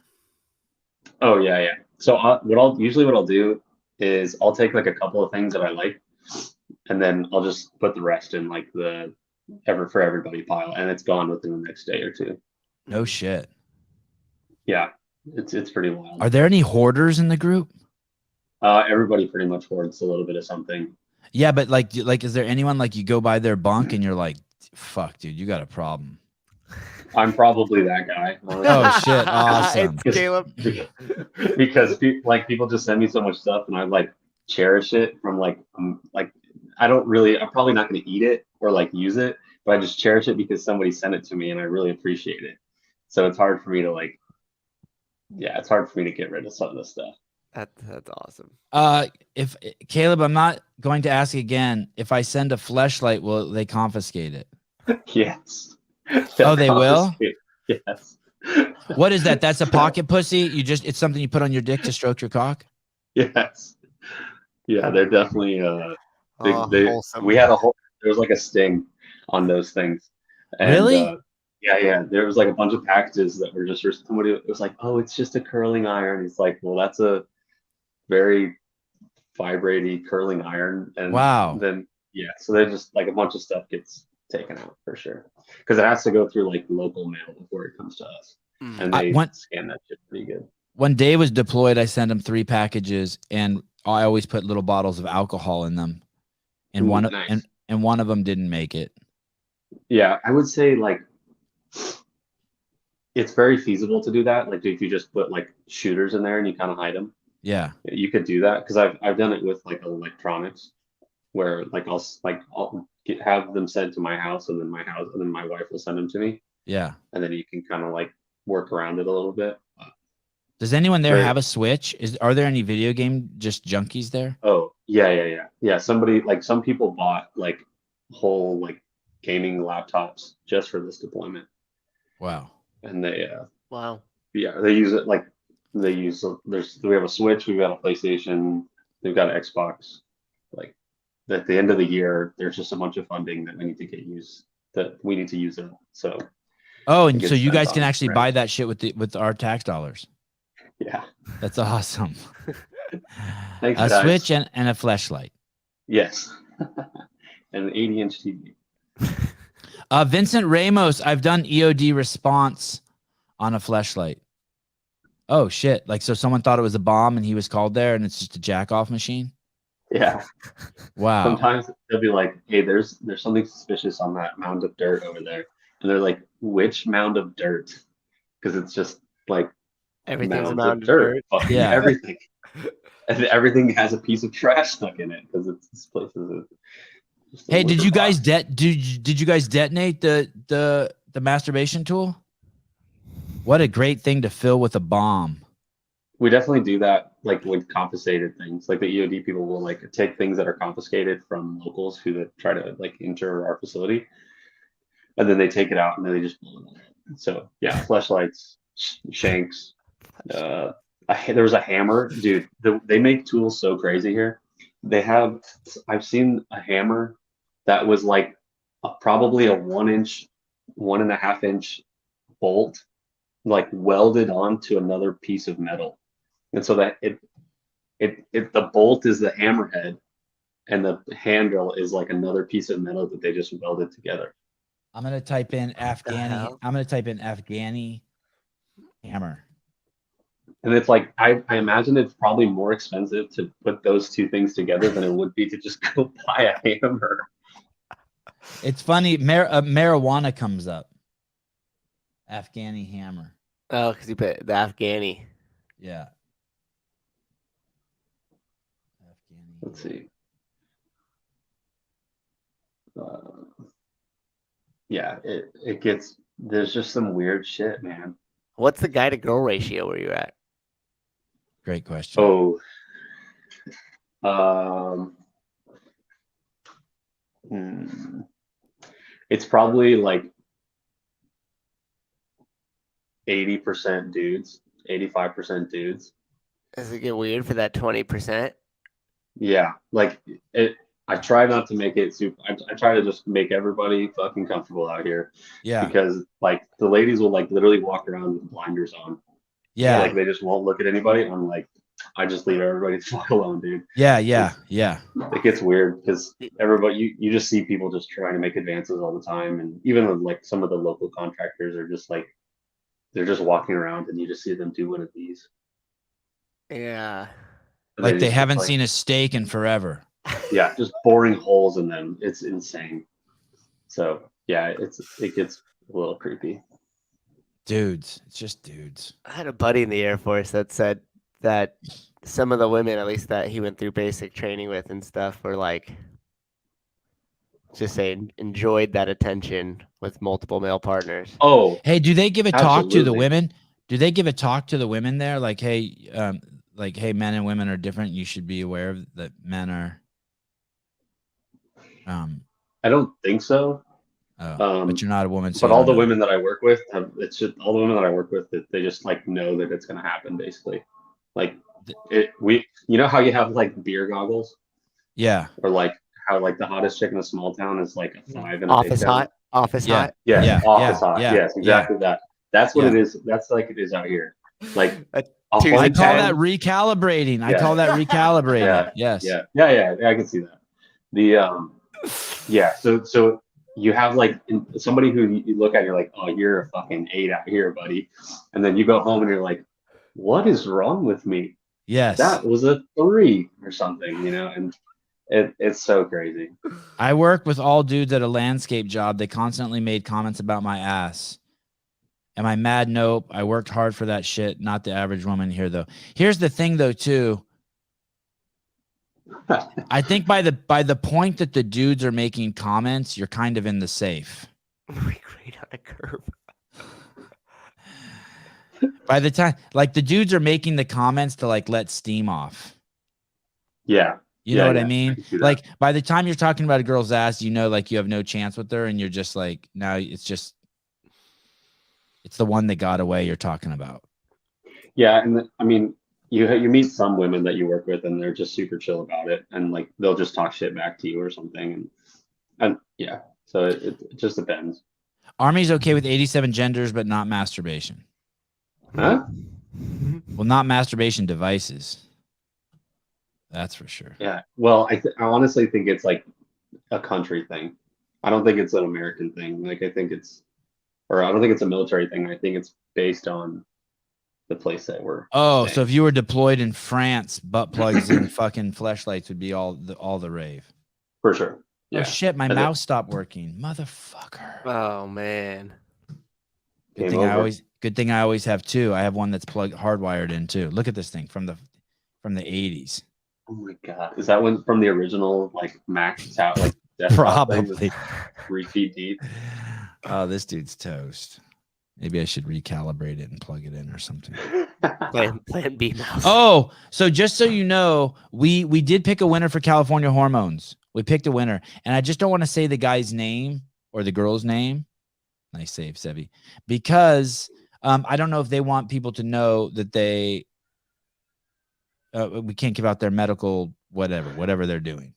Oh yeah. So what I'll do is I'll take like a couple of things that I like, and then I'll just put the rest in like the for everybody pile, and it's gone within the next day or two. No shit. Yeah, it's pretty wild. Are there any hoarders in the group? Everybody pretty much hoards a little bit of something. Yeah, but like, is there anyone like you go by their bunk and you're like, fuck, dude, you got a problem? I'm probably that guy. Oh shit, awesome. It's Caleb. Because people just send me so much stuff, and I like cherish it from like I'm probably not going to eat it or like use it, but I just cherish it because somebody sent it to me and I really appreciate it. So it's hard for me to get rid of some of this stuff. That's awesome. If Caleb, I'm not going to ask again. If I send a fleshlight, will they confiscate it? Yes. Oh, they will? Yes. What is that? That's a pocket pussy? It's something you put on your dick to stroke your cock? Yes. Yeah, they're definitely wholesome. we had a whole was like a sting on those things. And, Really? yeah. There was like a bunch of packages that were just for somebody. It was like, oh, it's just a curling iron. It's like, well, that's a very vibrating curling iron. And Wow. then so they just like a bunch of stuff gets taken out for sure because it has to go through like local mail before it comes to us, and they scan that shit pretty good. When Dave was deployed, I sent him 3 packages, and I always put little bottles of alcohol in them, and one of them didn't make it. Yeah, I would say like it's very feasible to do that. Like if you just put like shooters in there and you kind of hide them. Yeah, you could do that because I've done it with like electronics, where like I'll have them sent to my house, and then my wife will send them to me. Yeah, and then you can kind of like work around it a little bit. Does anyone there have a Switch? Are there any video game just junkies there? Oh, yeah. Somebody, like some people bought like whole like gaming laptops just for this deployment. Wow. And they they use it like we have a Switch, we've got a PlayStation, they've got an Xbox. Like at the end of the year, there's just a bunch of funding that we need to use it. So and so you guys can actually buy that shit with our tax dollars. Yeah, that's awesome. Thanks, a guys. Switch and a fleshlight. Yes, and an 80-inch TV. Vincent Ramos, I've done EOD response on a fleshlight. Oh shit! Like so, someone thought it was a bomb, and he was called there, and it's just a jack off machine. Yeah. Wow. Sometimes they'll be like, "Hey, there's something suspicious on that mound of dirt over there," and they're like, "Which mound of dirt?" Because it's just like. Everything's a mound of dirt. Yeah, everything, and everything has a piece of trash stuck in it because this place is. Hey, did you guys did you guys detonate the masturbation tool? What a great thing to fill with a bomb. We definitely do that, like with confiscated things. Like the EOD people will like take things that are confiscated from locals who try to like enter our facility, and then they take it out and then they just blow it up. So yeah, fleshlights, shanks. There was a hammer, dude. They make tools so crazy here. I've seen a hammer that was like probably a 1.5 inch bolt, like welded onto another piece of metal, and so that the bolt is the hammerhead, and the handle is like another piece of metal that they just welded together. I'm gonna type in Afghani. I'm gonna type in Afghani hammer. And it's like I imagine it's probably more expensive to put those two things together than it would be to just go buy a hammer. It's funny, marijuana comes up. Afghani hammer. Oh, because you put the Afghani. Yeah. Afghani. Let's see. It gets. There's just some weird shit, man. What's the guy to girl ratio where you're at? Great question. It's probably like 80% dudes, 85% dudes. Does it get weird for that 20%? Yeah, like it. I try not to make it super. I try to just make everybody fucking comfortable out here. Yeah. Because like the ladies will like literally walk around with blinders on. Yeah. Like they just won't look at anybody. I'm like, I just leave everybody the fuck alone, dude. Yeah. It gets weird because everybody, you just see people just trying to make advances all the time, and even with, like some of the local contractors are just like, they're just walking around, and you just see them do one of these. Yeah. Like they haven't seen a steak in forever. Yeah, just boring holes in them. It's insane. So yeah, it gets a little creepy. Dudes, it's just dudes. I had a buddy in the Air Force that said that some of the women, at least that he went through basic training with and stuff, were like, just saying, enjoyed that attention with multiple male partners. Oh, hey, do they give a talk to the absolutely. women? Do they give a talk to the women there? Like, hey, men and women are different. You should be aware of that. Men are. I don't think so. But you're not a woman. So but all the women that I work with, they just like know that it's going to happen. Basically, like you know how you have like beer goggles, yeah, or like how like the hottest chick in a small town is like a 5 in a big Office town. hot. Office Yeah. hot. Yeah, Yeah, office yeah, hot. yeah, Yes, exactly that. That's what Yeah. it is. That's like it is out here. Like A a two- I horn call town- that recalibrating. I Yeah. call that recalibrating. Yeah, Yes. yeah, I can see that. The yeah, so you have like somebody who you look at, and you're like, oh, you're a fucking 8 out here, buddy, and then you go home and you're like, what is wrong with me? Yes. That was a 3 or something, you know, and it's so crazy. I work with all dudes at a landscape job. They constantly made comments about my ass. Am I mad? Nope. I worked hard for that shit. Not the average woman here, though. Here's the thing, though, too. I think by the point that the dudes are making comments, you're kind of in the safe. Great on a curve. By the time, like, the dudes are making the comments to like let steam off. Yeah. You know what I I mean? can see that. Like, by the time you're talking about a girl's ass, you know, like, you have no chance with her, and you're just like, now it's the one that got away you're talking about. Yeah, and I mean, you meet some women that you work with, and they're just super chill about it, and like they'll just talk shit back to you or something, and yeah, so it just depends. Army's okay with 87 genders, but not masturbation. Huh? Well, not masturbation devices. That's for sure. Yeah. Well, I honestly think it's like a country thing. I don't think it's an American thing. Like I don't think it's a military thing. I think it's based on the place that we're. Oh, staying. so if you were deployed in France, butt plugs and fucking fleshlights would be all the rave. For sure. Yeah. Oh shit, my And mouse stopped working. Motherfucker. Oh man. Good Game thing over. good thing I always have two. I have one that's plugged hardwired in too. Look at this thing from the 80s. Oh my god, is that one from the original like Max out like desktop thing Probably. that's 3 feet deep? Oh, this dude's toast. Maybe I should recalibrate it and plug it in or something. Plan B mouse. Oh, so just so you know, we did pick a winner for California Hormones. We picked a winner, and I just don't want to say the guy's name or the girl's name. Nice save, Sevi. Because I don't know if they want people to know that they we can't give out their medical whatever they're doing.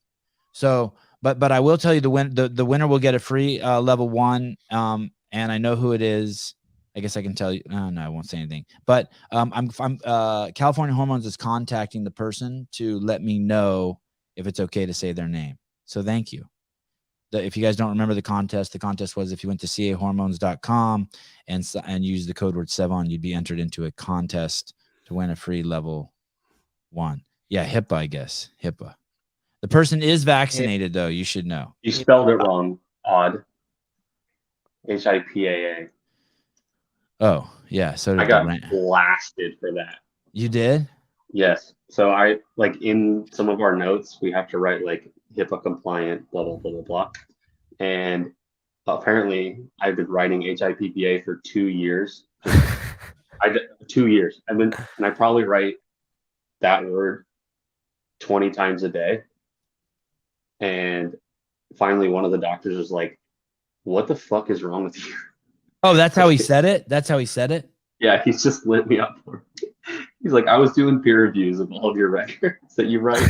So, but I will tell you the winner will get a free level 1. And I know who it is. I guess I can tell you. No, I won't say anything. But I'm California Hormones is contacting the person to let me know if it's okay to say their name. So thank you. If you guys don't remember the contest was if you went to cahormones.com and use the code word Sevan, you'd be entered into a contest to win a free level 1. Yeah, HIPAA, I guess. HIPAA. The person is vaccinated, though. You should know. You spelled it wrong. Odd. HIPAA. Oh, yeah. So did I got Durant. blasted for that. You did? Yes. So I like in some of our notes we have to write like HIPAA compliant, blah blah blah blah blah. And apparently I've been writing HIPPA for 2 years. 2 years. And I probably write that word 20 times a day. And finally one of the doctors was like, what the fuck is wrong with you? Oh, that's how he said it? That's how he said it? Yeah, he's just lit me up for it. He's like, I was doing peer reviews of all of your records that you write.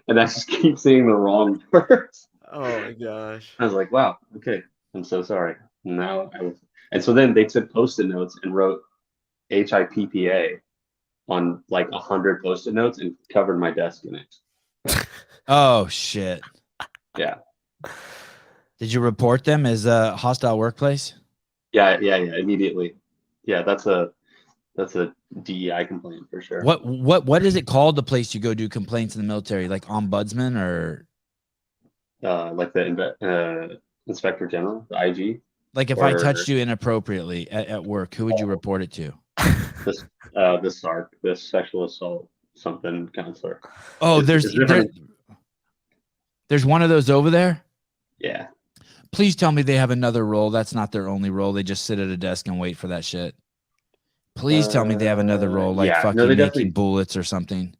And I just keep saying the wrong words. Oh my gosh. I was like, wow, okay. I'm so sorry. And so then they took post-it notes and wrote HIPPA on like 100 post-it notes and covered my desk in it. Oh, shit. Yeah. Did you report them as a hostile workplace? Yeah, immediately. Yeah, that's a DEI complaint for sure. What is it called, the place you go do complaints in the military? Like ombudsman or like the inspector general, the IG? like if I touched you inappropriately at work, who would you report it to? The SARC, the sexual assault something counselor. Oh, It's different. there's one of those over there? Yeah. Please tell me they have another role. That's not their only role. They just sit at a desk and wait for that shit. Please tell me they have another role, like fucking they making definitely- bullets or something.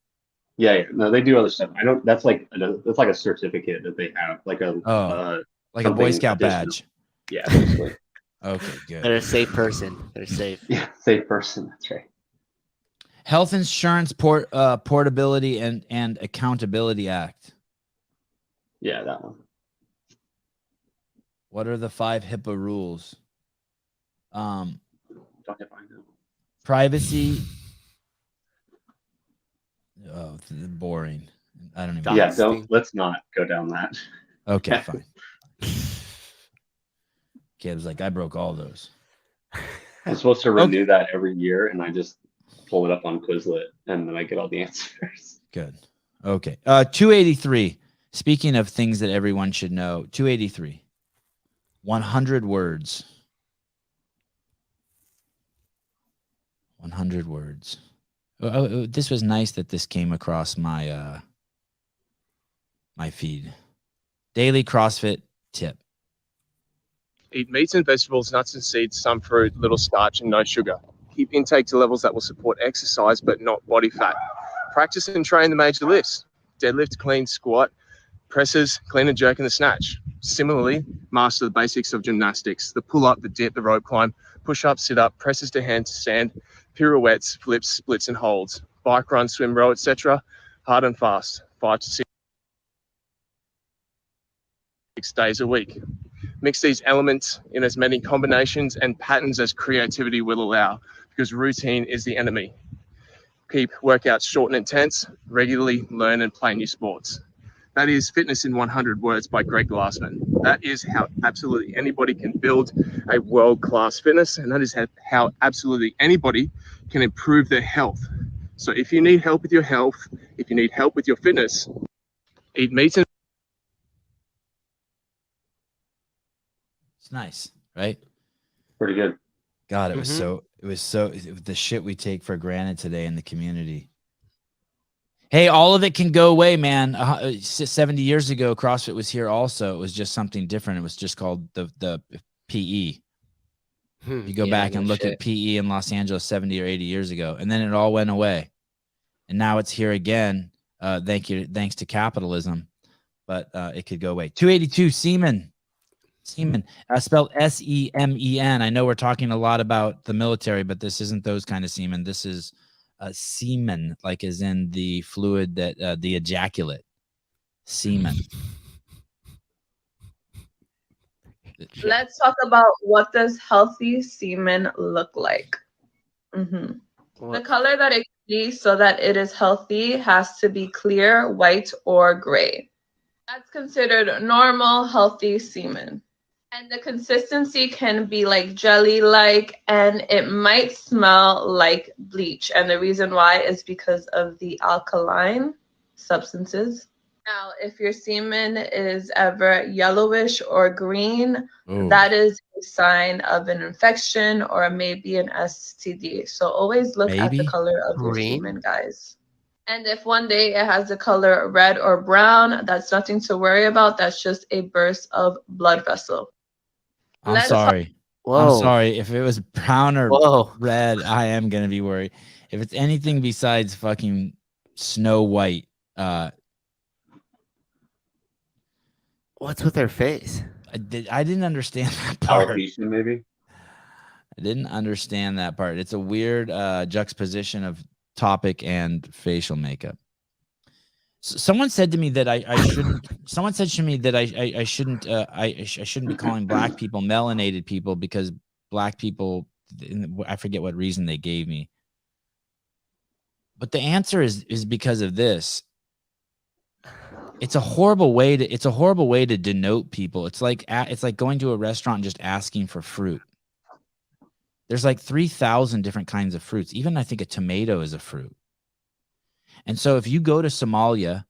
Yeah, no, they do other stuff. I don't. That's like a certificate that they have, like a Like a Boy something Scout additional. badge. Yeah, basically. Okay, good. They're a safe person. They're safe. Yeah, safe person. That's right. Health Insurance Portability and Accountability Act. Yeah, that one. What are the 5 HIPAA rules? Don't if I know. Privacy. Oh, boring. I don't even. Yeah, Doxing. let's not go down that. Okay, fine. Caleb's like, I broke all those. I'm supposed to renew that every year, and I just pull it up on Quizlet, and then I get all the answers. Good. Okay. 283. Speaking of things that everyone should know, 283. 100 words. 100 words. This was nice that this came across my my feed. Daily CrossFit tip. Eat meats and vegetables, nuts and seeds, some fruit, little starch, and no sugar. Keep intake to levels that will support exercise but not body fat. Practice and train the major lifts: deadlift, clean, squat, presses, clean and jerk, and the snatch. Similarly, master the basics of gymnastics: the pull-up, the dip, the rope climb, push-up, sit-up, presses to hand to stand, pirouettes, flips, splits, and holds, bike run, swim, row, etc. Hard and fast, 5 to 6 days a week. Mix these elements in as many combinations and patterns as creativity will allow, because routine is the enemy. Keep workouts short and intense, regularly learn and play new sports. That is Fitness in 100 Words by Greg Glassman. That is how absolutely anybody can build a world-class fitness, and that is how absolutely anybody can improve their health. So if you need help with your health, if you need help with your fitness, eat meat and It's nice, right? Pretty good. God, it was the shit we take for granted today in the community. Hey, all of it can go away, man. 70 years ago, CrossFit was here also. It was just something different. It was just called the PE. You go back and look at PE in Los Angeles 70 or 80 years ago, and then it all went away. And now it's here again. Thanks to capitalism, but it could go away. 282, semen, spelled S-E-M-E-N. I know we're talking a lot about the military, but this isn't those kind of semen. This is semen, like as in the fluid that the ejaculate. Semen. Let's talk about what does healthy semen look like. The color that it can be so that it is healthy has to be clear, white, or gray. That's considered normal, healthy semen. And the consistency can be like jelly-like, and it might smell like bleach. And the reason why is because of the alkaline substances. Now, if your semen is ever yellowish or green, that is a sign of an infection or maybe an STD. So always look at the color of your semen, guys. And if one day it has the color red or brown, that's nothing to worry about. That's just a burst of blood vessel. I'm sorry. I'm sorry. If it was brown or red, I am going to be worried. If it's anything besides fucking Snow White, what's with her face? I didn't understand that part. Alopecia, maybe? I didn't understand that part. It's a weird juxtaposition of topic and facial makeup. Someone said to me that I shouldn't. Someone said to me that I shouldn't. I shouldn't be calling black people melanated people because black people. I forget what reason they gave me. But the answer is because of this. It's a horrible way to denote people. It's like going to a restaurant and just asking for fruit. There's like 3,000 different kinds of fruits. Even I think a tomato is a fruit. And so if you go to Somalia,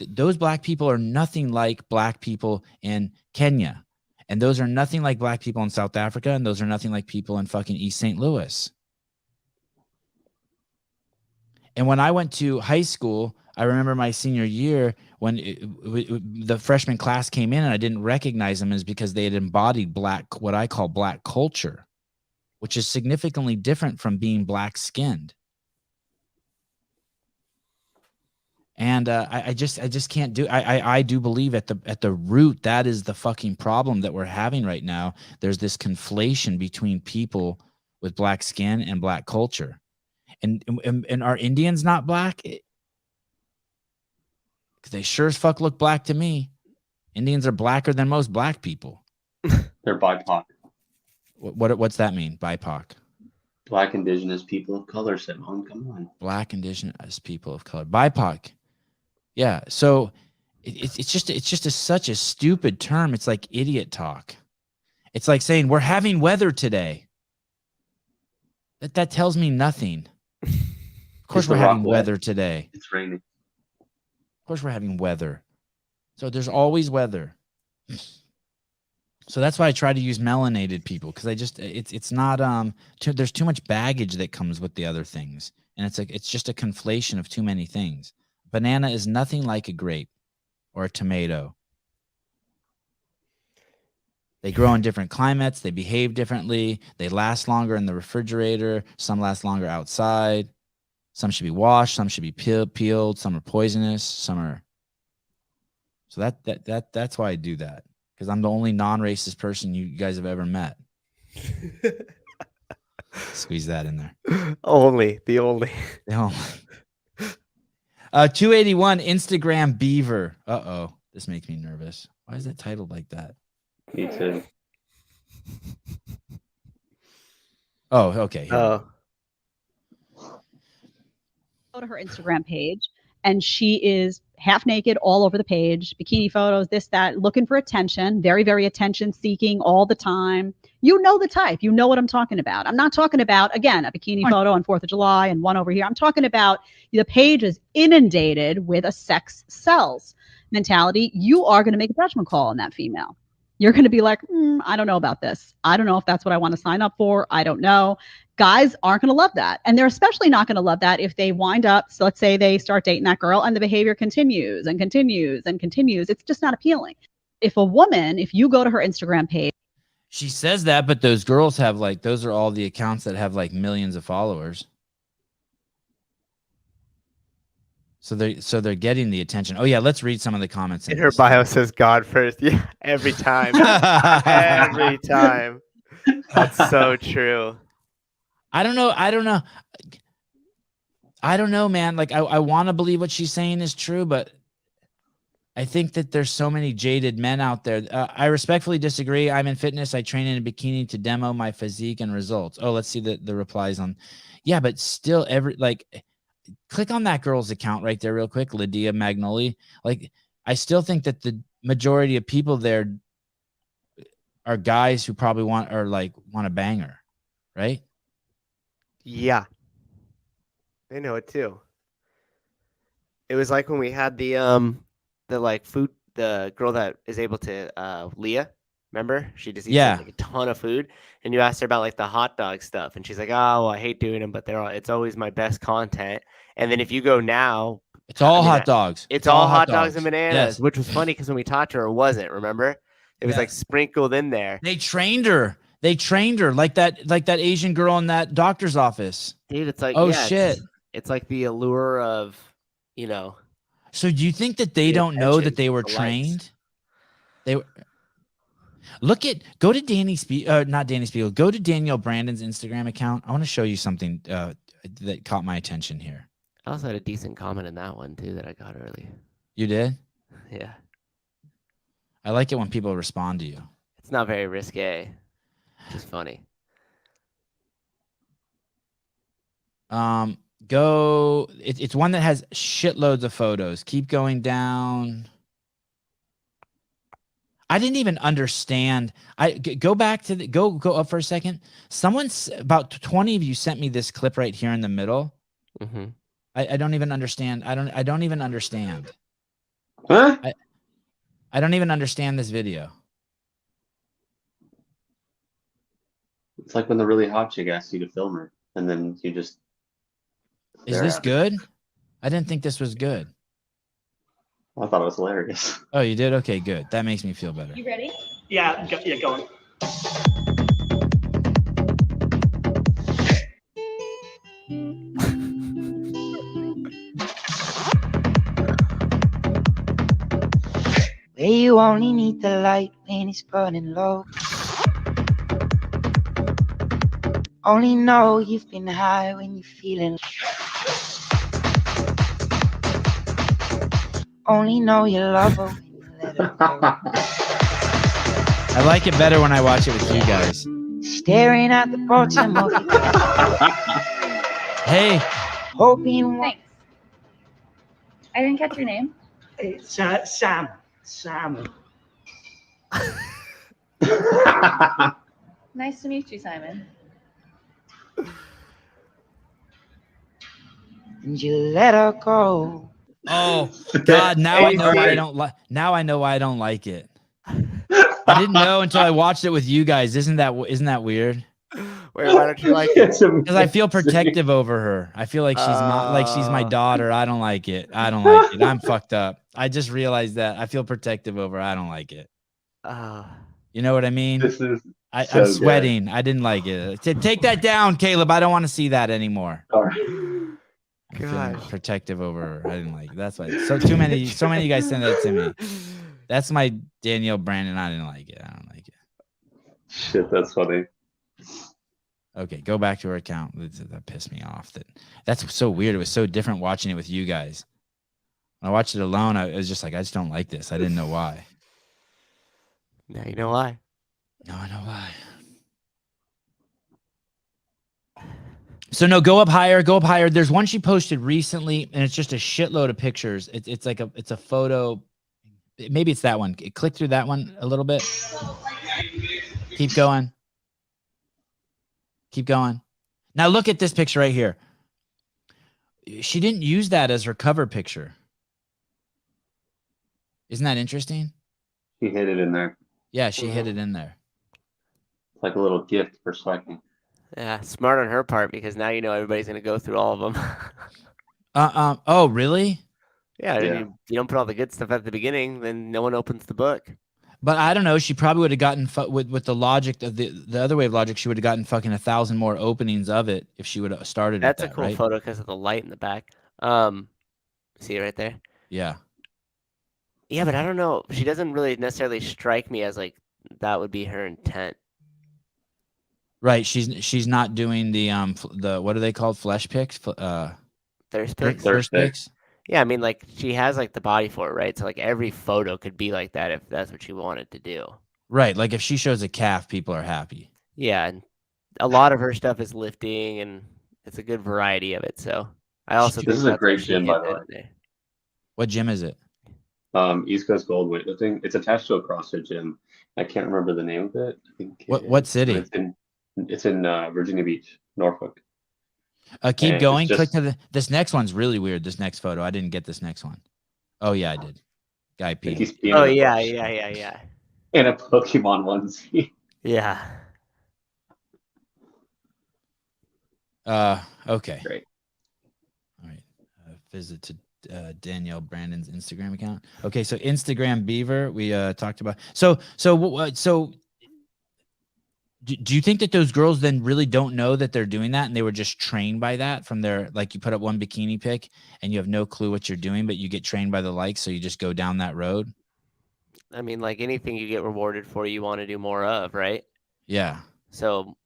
those black people are nothing like black people in Kenya. And those are nothing like black people in South Africa. And those are nothing like people in fucking East St. Louis. And when I went to high school, I remember my senior year when the freshman class came in and I didn't recognize them is because they had embodied what I call black culture, which is significantly different from being black skinned. And I just can't do. I do believe at the root that is the fucking problem that we're having right now. There's this conflation between people with black skin and black culture, and are Indians not black? Because they sure as fuck look black to me. Indians are blacker than most black people. They're BIPOC. What's that mean? BIPOC. Black indigenous people of color, Sevan. Come on. Black indigenous people of color. BIPOC. Yeah. So it's just such a stupid term. It's like idiot talk. It's like saying we're having weather today. That tells me nothing. Of course we're having weather today. It's raining. Of course we're having weather. So there's always weather. So that's why I try to use melanated people, because it's not there's too much baggage that comes with the other things, and it's just a conflation of too many things. Banana is nothing like a grape or a tomato. They grow in different climates. They behave differently. They last longer in the refrigerator. Some last longer outside. Some should be washed. Some should be peeled. Some are poisonous. Some are. So that's why I do that, because I'm the only non-racist person you guys have ever met. Squeeze that in there. The only. 281 Instagram beaver. Uh-oh. This makes me nervous. Why is it titled like that? Me too. Oh, okay. Oh. Go to her Instagram page, and she is half naked all over the page, bikini photos, this, that, looking for attention, very, very attention seeking all the time. You know the type. You know what I'm talking about. I'm not talking about, again, a bikini photo on 4th of July and one over here. I'm talking about the page is inundated with a sex sells mentality. You are going to make a judgment call on that female. You're going to be like, I don't know about this. I don't know if that's what I want to sign up for. I don't know. Guys aren't going to love that. And they're especially not going to love that if they wind up, so let's say they start dating that girl and the behavior continues and continues and continues. It's just not appealing. If you go to her Instagram page. She says that, but those girls have those are all the accounts that have millions of followers. So they're getting the attention. Oh yeah, let's read some of the comments. In her bio says God first. Yeah, every time. Every time. That's so true. I don't know, man. I want to believe what she's saying is true, but I think that there's so many jaded men out there. I respectfully disagree. I'm in fitness. I train in a bikini to demo my physique and results. Oh, let's see the replies on. Yeah, but still click on that girl's account right there real quick, Lydia Magnoli. I still think that the majority of people there are guys who probably want a banger, right? Yeah. They know it too. It was like when we had the girl that is able to Leah, remember? She just eats a ton of food, and you asked her about the hot dog stuff, and she's like, "Oh, well, I hate doing them, but it's always my best content." And then if you go now, it's all hot dogs. It's all hot dogs and bananas, which was funny because when we talked to her, it wasn't. Remember? It was sprinkled in there. They trained her like that Asian girl in that doctor's office. Dude, it's like, shit. It's like the allure of, So do you think that they don't know that they were trained? Go to Danny Spiegel, not Danny Spiegel. Go to Danielle Brandon's Instagram account. I want to show you something that caught my attention here. I also had a decent comment in that one too that I got early. You did? Yeah. I like it when people respond to you. It's not very risque. It's just funny. It's one that has shitloads of photos. Keep going down. I didn't even understand. Go back to go up for a second. About 20 of you sent me this clip right here in the middle. Mm-hmm. I don't even understand. I don't even understand. Huh? I don't even understand this video. It's like when the really hot chick asks you to film her, and then you just. Is this good? I didn't think this was good. I thought it was hilarious. Oh, you did? Okay, good. That makes me feel better. You ready? Yeah, go on. Where you only need the light when it's burning low. Only know you've been high when you're feeling. Only know you love her when you let I like it better when I watch it with you guys. Staring at the bottom of the Hey. hoping. Thanks. I didn't catch your name. It's Sam. Sam. Nice to meet you, Simon. And you let her go. Oh God! Now I know why I don't like. Now I know why I don't like it. I didn't know until I watched it with you guys. Isn't that weird? Wait, why don't you like it? Because I feel protective over her. I feel like she's my daughter. I don't like it. I don't like it. I'm fucked up. I just realized that. I feel protective over her. I don't like it. You know what I mean? I'm sweating. I didn't like it. Take that down, Caleb. I don't want to see that anymore. I'm feeling protective over her. I didn't like it. That's why. So many of you guys send that to me. That's my Danielle Brandon. I didn't like it. I don't like it. Shit, that's funny. Okay, go back to her account. That pissed me off. That's so weird. It was so different watching it with you guys. When I watched it alone, I was just like, I just don't like this. I didn't know why. Now you know why. No, I know why. So no, go up higher. Go up higher. There's one she posted recently, and it's just a shitload of pictures. It's a photo. Maybe it's that one. Click through that one a little bit. Keep going. Keep going. Now look at this picture right here. She didn't use that as her cover picture. Isn't that interesting? She hid it in there. Yeah, she hid it in there. It's like a little gift for slacking. Yeah, smart on her part because now you know everybody's gonna go through all of them. Oh, really? Yeah, you don't put all the good stuff at the beginning, then no one opens the book. But I don't know. She probably would have gotten with the logic of the other way of logic. She would have gotten fucking 1,000 more openings of it if she would have started. That's with a that, cool right? photo because of the light in the back. See it right there? Yeah. Yeah, but I don't know. She doesn't really necessarily strike me as like that would be her intent. Right. She's not doing the what are they called? Flesh pics? Thirst pics? Thirst pics? Yeah, I mean, like, she has, like, the body for it, right? So, like, every photo could be like that if that's what she wanted to do. Right. Like, if she shows a calf, people are happy. Yeah, and a lot of her stuff is lifting, and it's a good variety of it. So, I also This is a great gym, by the way. What gym is it? East Coast Gold Weightlifting. It's attached to a CrossFit gym. I can't remember the name of it. I think what city? It's in Virginia Beach, Norfolk. Keep going. Click to this next one's really weird. This next photo. I didn't get this next one. Oh yeah, I did. Guy peeing. Oh yeah. And a Pokemon onesie. Yeah. Okay. Great. All right. Visit to Danielle Brandon's Instagram account. Okay, so Instagram Beaver. We talked about. So. Do you think that those girls then really don't know that they're doing that and they were just trained by that from their, like, you put up one bikini pic and you have no clue what you're doing, but you get trained by the likes, so you just go down that road? I mean, like anything you get rewarded for, you want to do more of, right? Yeah. So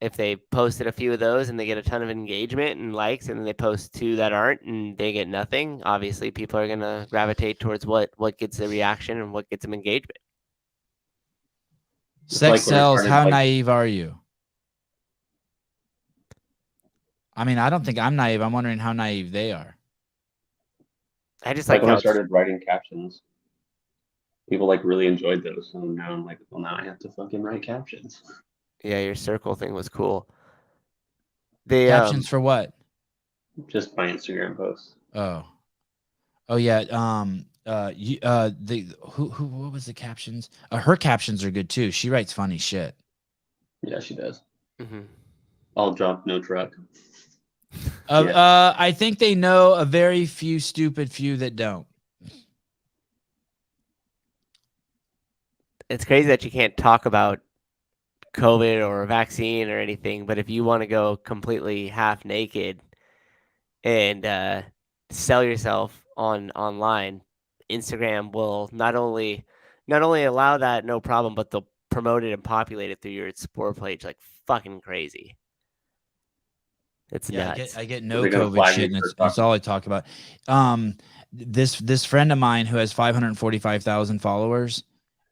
if they posted a few of those and they get a ton of engagement and likes, and then they post 2 that aren't and they get nothing, obviously people are going to gravitate towards what gets the reaction and what gets them engagement. Sex sells. How naive are you? I mean, I don't think I'm naive. I'm wondering how naive they are. I just like when I started writing captions, people like really enjoyed those. So now I'm like, well, now I have to fucking write captions. Yeah, your circle thing was cool. The captions for what? Just my Instagram posts. Oh yeah. What was the captions? Her captions are good too. She writes funny shit. Yeah, she does. Mm-hmm. All jump, no truck. I think they know a very few stupid few that don't. It's crazy that you can't talk about COVID or a vaccine or anything, but if you want to go completely half naked and sell yourself online, Instagram will not only allow that, no problem, but they'll promote it and populate it through your Explore page like fucking crazy. It's Yeah, nuts. I get no They're gonna COVID flag shit, me and for it's all I talk about. This friend of mine who has 545,000 followers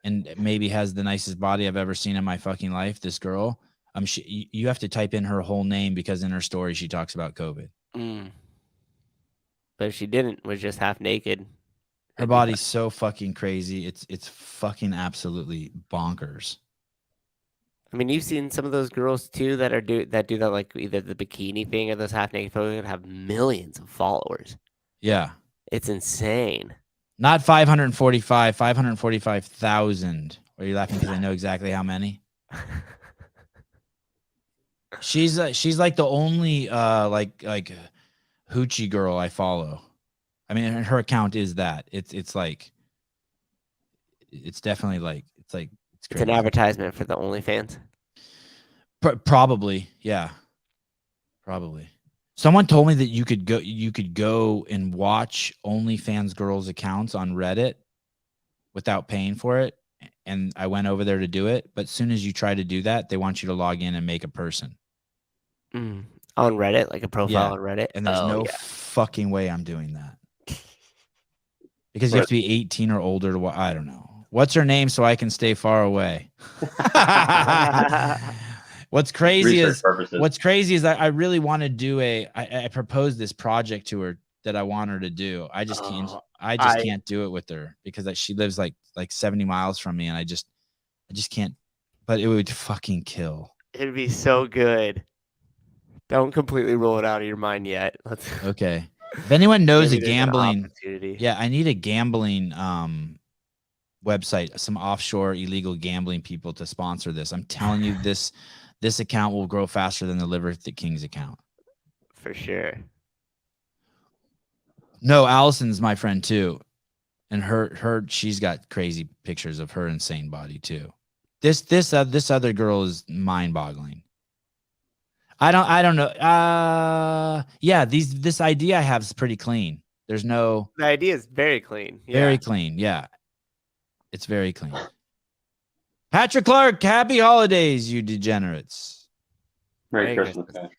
and maybe has the nicest body I've ever seen in my fucking life. This girl, you have to type in her whole name because in her story she talks about COVID. But if she didn't, was just half naked. Her body's so fucking crazy. It's fucking absolutely bonkers. I mean, you've seen some of those girls too that do that, like either the bikini thing or those half naked photos that have millions of followers. Yeah. It's insane. Not 545,000. Are you laughing because I know exactly how many? She's like the only like hoochie girl I follow. I mean, her account is that. It's like it's definitely like it's crazy. It's an advertisement for the OnlyFans. Probably, yeah. Probably. Someone told me that you could go and watch OnlyFans girls' accounts on Reddit without paying for it. And I went over there to do it. But as soon as you try to do that, they want you to log in and make a person. On Reddit, like a profile on Reddit. And there's no fucking way I'm doing that. Because you have to be 18 or older to I don't know. What's her name so I can stay far away? What's crazy is I really want to do I proposed this project to her that I want her to do. I just can't do it with her because she lives like 70 miles from me and I just can't, but it would fucking kill. It'd be so good. Don't completely rule it out of your mind yet. Okay. If anyone knows Maybe a gambling, I need a gambling website, some offshore illegal gambling people to sponsor this. I'm telling you, this account will grow faster than the Liver Kings account. For sure. No, Allison's my friend too. And she's got crazy pictures of her insane body too. This other girl is mind-boggling. I don't know. Yeah, this idea I have is pretty clean. There's no. The idea is very clean. Yeah. Very clean. Yeah, it's very clean. Patrick Clark, happy holidays, you degenerates. Merry Christmas, guys.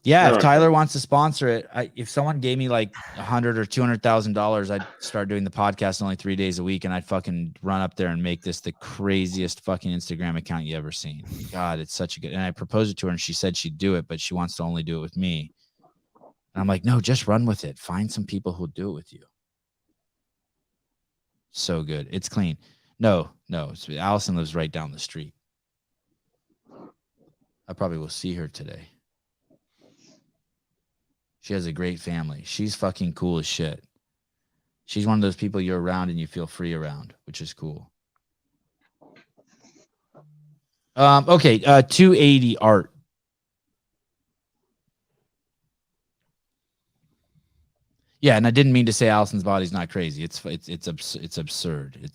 Yeah, if Tyler wants to sponsor it, if someone gave me like $100,000 or $200,000, I'd start doing the podcast only 3 days a week, and I'd fucking run up there and make this the craziest fucking Instagram account you ever seen. God, it's such a good. And I proposed it to her, and she said she'd do it, but she wants to only do it with me. And I'm like, no, just run with it. Find some people who'll do it with you. So good. It's clean. No. Allison lives right down the street. I probably will see her today. She has a great family. She's fucking cool as shit. She's one of those people you're around and you feel free around, which is cool. Okay, 280 art. Yeah, and I didn't mean to say Allison's body's not crazy. It's absurd.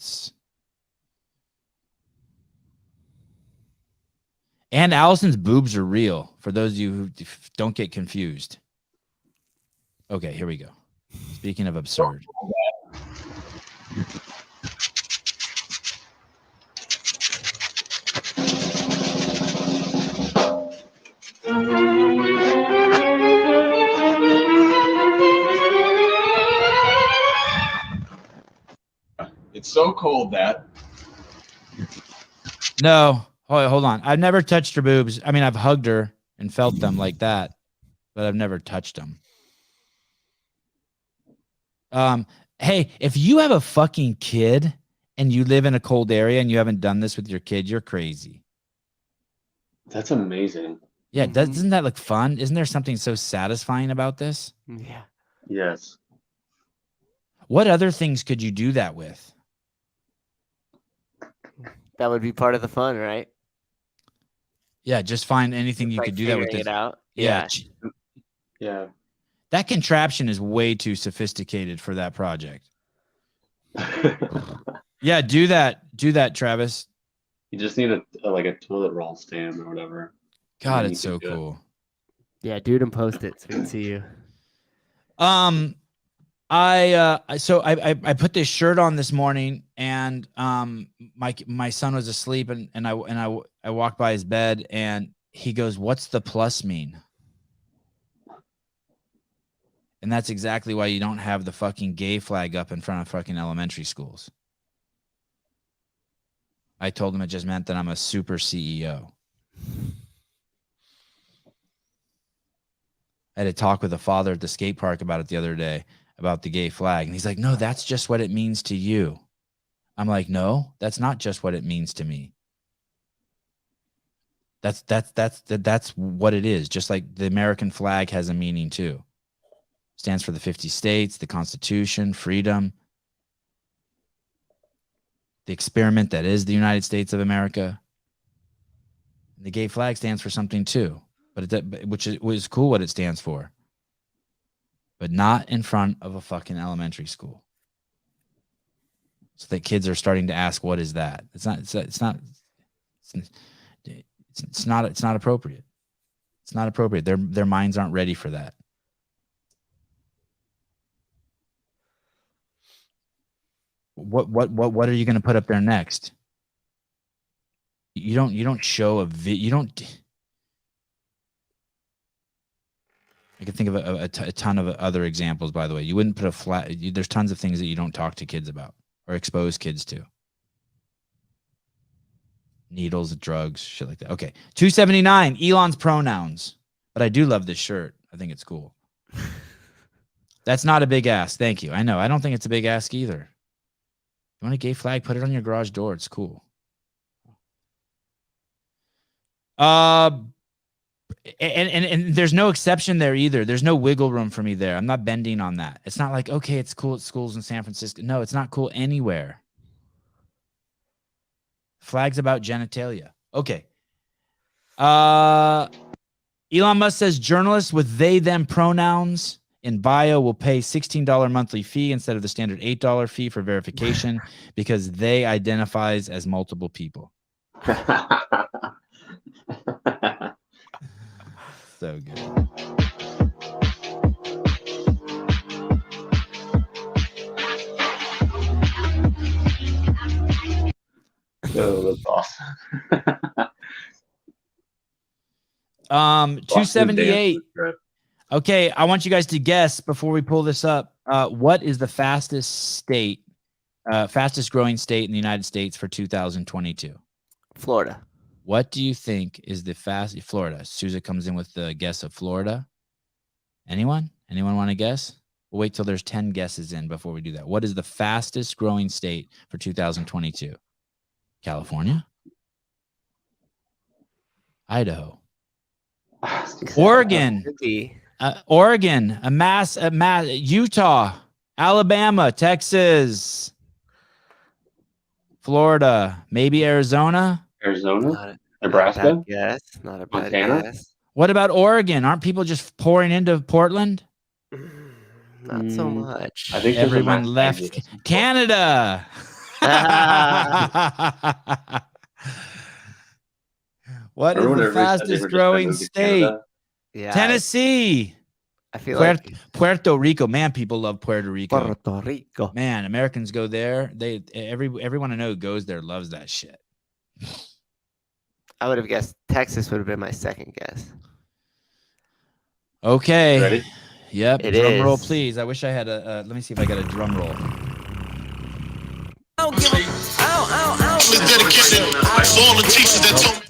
And Allison's boobs are real. For those of you who don't get confused. Okay, here we go. Speaking of absurd. It's so cold that. No, hold on. I've never touched her boobs. I mean, I've hugged her and felt them like that, but I've never touched them. Hey, if you have a fucking kid and you live in a cold area and you haven't done this with your kid, you're crazy. That's amazing. Yeah, doesn't that look fun? Isn't there something so satisfying about this? Yeah. Yes. What other things could you do that with? That would be part of the fun, right? Yeah, just find anything you could do that with it out. Yeah. Yeah. That contraption is way too sophisticated for that project. Yeah, do that, Travis. You just need a toilet roll stand or whatever. God, it's so cool. Yeah, dude, and post it so we can see you. I put this shirt on this morning, and my son was asleep, and I walked by his bed, and he goes, "What's the plus mean?" And that's exactly why you don't have the fucking gay flag up in front of fucking elementary schools. I told them it just meant that I'm a super CEO. I had a talk with a father at the skate park about it the other day, about the gay flag. And he's like, no, that's just what it means to you. I'm like, no, that's not just what it means to me. That's what it is. Just like the American flag has a meaning too. Stands for the 50 states, the Constitution, freedom, the experiment that is the United States of America. The gay flag stands for something too, which is cool what it stands for, but not in front of a fucking elementary school. So that kids are starting to ask, what is that? It's not appropriate. It's not appropriate. Their minds aren't ready for that. What are you going to put up there next? You don't show a you don't. I can think of a ton of other examples, by the way. You wouldn't put a flat. There's tons of things that you don't talk to kids about or expose kids to. Needles, drugs, shit like that. Okay. 279, Elon's pronouns. But I do love this shirt. I think it's cool. That's not a big ask. Thank you. I know. I don't think it's a big ask either. You want a gay flag? Put it on your garage door. It's cool. And there's no exception there either. There's no wiggle room for me there. I'm not bending on that. It's not like, okay, it's cool at schools in San Francisco. No, it's not cool anywhere. Flags about genitalia. Okay. Elon Musk says journalists with they, them pronouns in bio will pay $16 monthly fee instead of the standard $8 fee for verification because they identifies as multiple people. So good. Oh, that's awesome. 278. Okay, I want you guys to guess before we pull this up. What is the fastest growing state in the United States for 2022? Florida. What do you think is the fastest? Florida. Sousa comes in with the guess of Florida. Anyone? Anyone want to guess? We'll wait till there's 10 guesses in before we do that. What is the fastest growing state for 2022? California? Idaho? Oregon? Oregon? Utah? Alabama? Texas? Florida? Maybe Arizona? Nebraska? Yes, not a bad Montana? guess. What about Oregon? Aren't people just pouring into Portland? Not so much. I think everyone left Canada. What is the fastest growing state? Yeah, Tennessee. I feel like Puerto Rico. Man, people love Puerto Rico. Puerto Rico. Man, Americans go there. Everyone I know who goes there loves that shit. I would have guessed Texas would have been my second guess. Okay. Ready? Yep. It drum roll, is. please. I wish I had a. Let me see if I got a drum roll.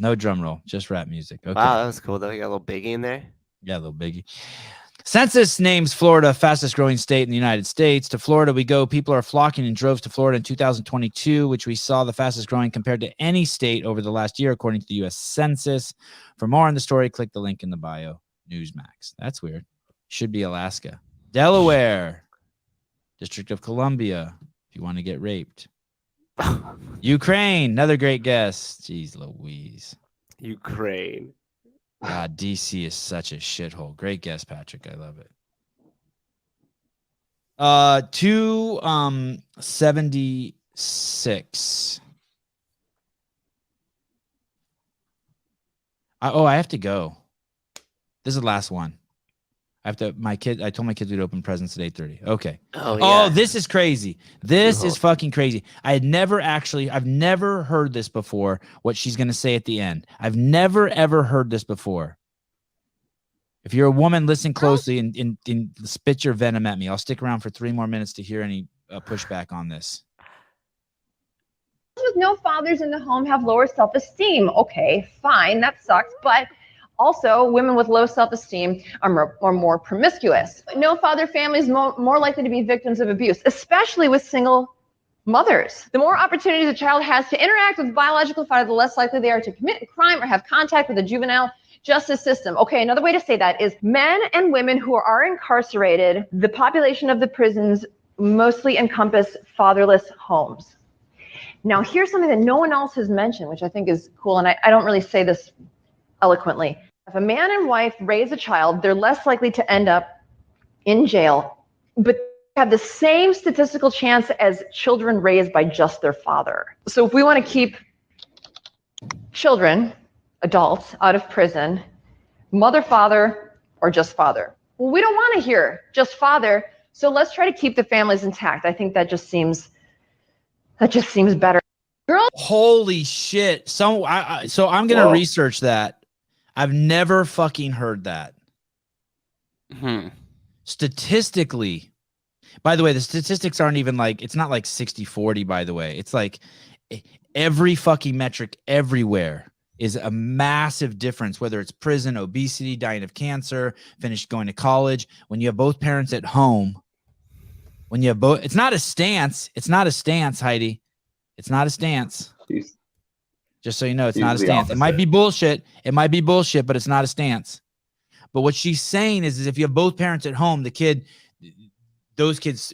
No drum roll, just rap music. Okay. Wow, that was cool though. You got a little Biggie in there. Yeah, a little Biggie. Census names Florida fastest growing state in the United States. To Florida we go. People are flocking in droves to Florida in 2022, which we saw the fastest growing compared to any state over the last year, according to the U.S. Census. For more on the story, click the link in the bio. Newsmax. That's weird. Should be Alaska. Delaware. District of Columbia, if you want to get raped. Ukraine. Another great guess. Jeez Louise. Ukraine. God, DC is such a shithole. Great guess, Patrick. I love it. 276. I have to go. This is the last one. I told my kids we'd open presents at 8:30. Okay. Oh, yeah. Oh, this is crazy. This is fucking crazy. I've never heard this before, what she's going to say at the end. I've never, ever heard this before. If you're a woman, listen closely and spit your venom at me. I'll stick around for 3 more minutes to hear any pushback on this. With no fathers in the home have lower self-esteem. Okay, fine, that sucks. But also, women with low self-esteem are more promiscuous. No father families more likely to be victims of abuse, especially with single mothers. The more opportunities a child has to interact with biological father, the less likely they are to commit a crime or have contact with the juvenile justice system. Okay, another way to say that is men and women who are incarcerated, the population of the prisons mostly encompass fatherless homes. Now, here's something that no one else has mentioned, which I think is cool, and I don't really say this eloquently. If a man and wife raise a child, they're less likely to end up in jail, but have the same statistical chance as children raised by just their father. So if we want to keep children, adults, out of prison, mother, father, or just father. Well, we don't want to hear just father, so let's try to keep the families intact. I think that just seems better. Girl, holy shit! So I'm gonna research that. I've never fucking heard that. Statistically, by the way, the statistics aren't even like, it's not like 60-40, by the way. It's like every fucking metric everywhere is a massive difference, whether it's prison, obesity, dying of cancer, finished going to college. When you have both parents at home, when you have both, it's not a stance. It's not a stance, Heidi. It's not a stance. Just so you know, it's not a stance. It might be bullshit. It might be bullshit, but it's not a stance. But what she's saying is if you have both parents at home, those kids,